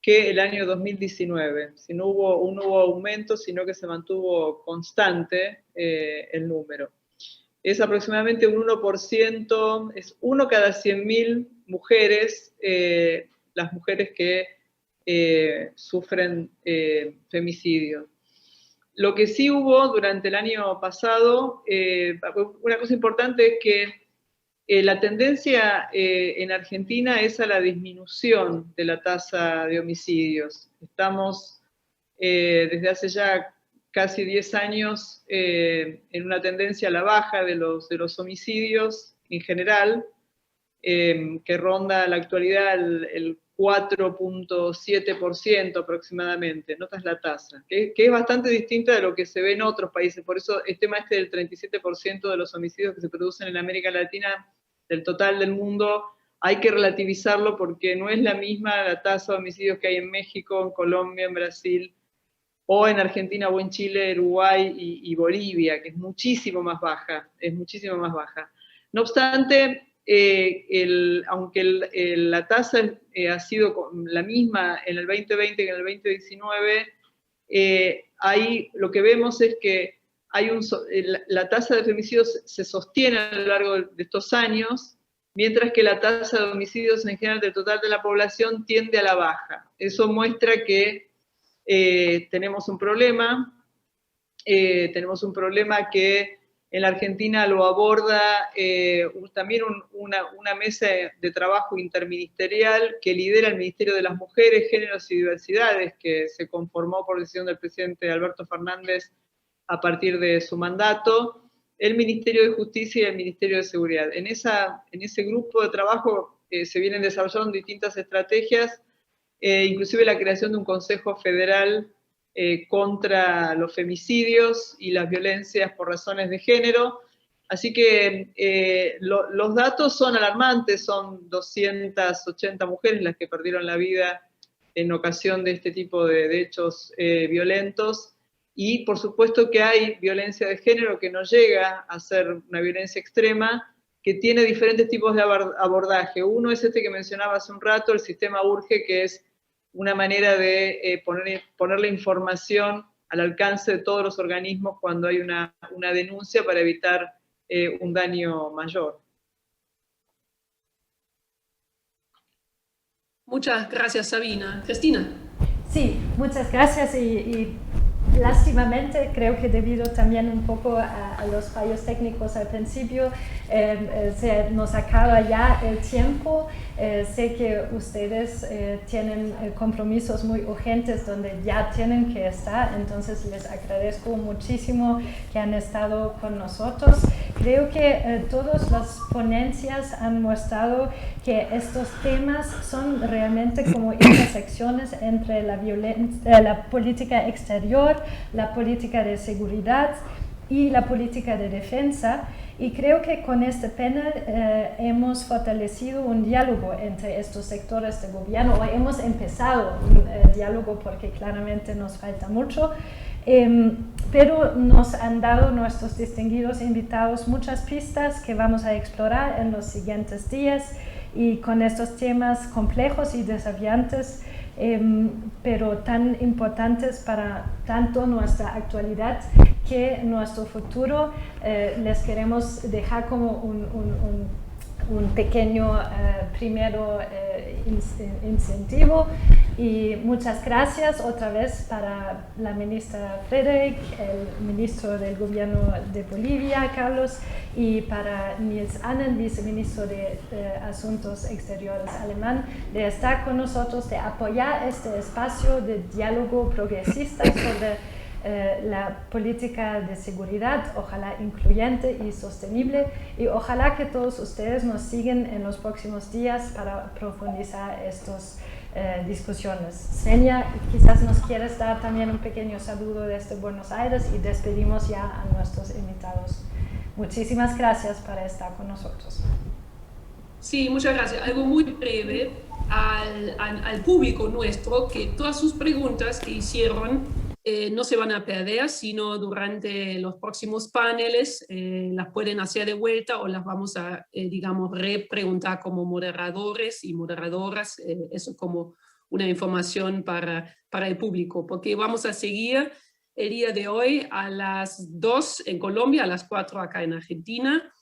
que el año 2019. No hubo aumento, sino que se mantuvo constante el número. Es aproximadamente un 1%, es 1 cada 100.000 mujeres, las mujeres que sufren femicidio. Lo que sí hubo durante el año pasado, una cosa importante es que la tendencia en Argentina es a la disminución de la tasa de homicidios. Estamos desde hace ya casi 10 años en una tendencia a la baja de los homicidios en general, que ronda en la actualidad el 4.7% aproximadamente, ¿no? Esta es la tasa, que es bastante distinta de lo que se ve en otros países. Por eso el tema del 37% de los homicidios que se producen en América Latina, del total del mundo, hay que relativizarlo porque no es la misma la tasa de homicidios que hay en México, en Colombia, en Brasil, o en Argentina, o en Chile, Uruguay y Bolivia, que es muchísimo más baja, No obstante, aunque la tasa ha sido la misma en el 2020 que en el 2019, lo que vemos es que la tasa de femicidios se sostiene a lo largo de estos años, mientras que la tasa de homicidios en general del total de la población tiende a la baja. Eso muestra que tenemos un problema que en la Argentina lo aborda también una mesa de trabajo interministerial que lidera el Ministerio de las Mujeres, Géneros y Diversidades, que se conformó por decisión del presidente Alberto Fernández a partir de su mandato, el Ministerio de Justicia y el Ministerio de Seguridad. En ese grupo de trabajo se vienen desarrollando distintas estrategias, inclusive la creación de un Consejo Federal contra los femicidios y las violencias por razones de género. Así que los datos son alarmantes, son 280 mujeres las que perdieron la vida en ocasión de este tipo de hechos violentos, y por supuesto que hay violencia de género que no llega a ser una violencia extrema, que tiene diferentes tipos de abordaje. Uno es este que mencionaba hace un rato, el sistema URGE, que es una manera de poner la información al alcance de todos los organismos cuando hay una denuncia para evitar un daño mayor. Muchas gracias, Sabina. Cristina. Sí, muchas gracias y lástimamente creo que debido también un poco a los fallos técnicos al principio se nos acaba ya el tiempo. Sé que ustedes tienen compromisos muy urgentes donde ya tienen que estar, entonces les agradezco muchísimo que han estado con nosotros. Creo que todas las ponencias han mostrado que estos temas son realmente como intersecciones entre la política exterior, la política de seguridad y la política de defensa, y creo que con este panel hemos fortalecido un diálogo entre estos sectores de gobierno, o hemos empezado un diálogo porque claramente nos falta mucho, pero nos han dado nuestros distinguidos invitados muchas pistas que vamos a explorar en los siguientes días, y con estos temas complejos y desafiantes, pero tan importantes para tanto nuestra actualidad que nuestro futuro, les queremos dejar como un pequeño primero incentivo, y muchas gracias otra vez para la ministra Frederik, el ministro del gobierno de Bolivia, Carlos, y para Nils Annen, viceministro de Asuntos Exteriores alemán, de estar con nosotros, de apoyar este espacio de diálogo progresista sobre la política de seguridad, ojalá incluyente y sostenible, y ojalá que todos ustedes nos sigan en los próximos días para profundizar estas discusiones. Svenja, quizás nos quieres dar también un pequeño saludo desde Buenos Aires y despedimos ya a nuestros invitados. Muchísimas gracias por estar con nosotros. Sí, muchas gracias. Algo muy breve al público nuestro, que todas sus preguntas que hicieron no se van a perder, sino durante los próximos paneles las pueden hacer de vuelta o las vamos a, digamos, repreguntar como moderadores y moderadoras, eso como una información para el público, porque vamos a seguir el día de hoy a las 2 en Colombia, a las 4 acá en Argentina.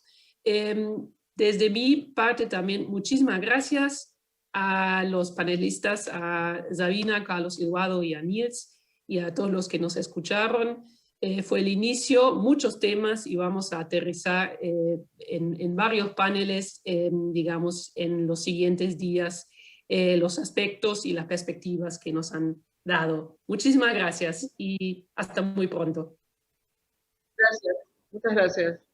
Desde mi parte también, muchísimas gracias a los panelistas, a Sabina, Carlos Eduardo y a Nils, y a todos los que nos escucharon. Fue el inicio, muchos temas, y vamos a aterrizar en varios paneles, digamos, en los siguientes días, los aspectos y las perspectivas que nos han dado. Muchísimas gracias y hasta muy pronto. Gracias, muchas gracias.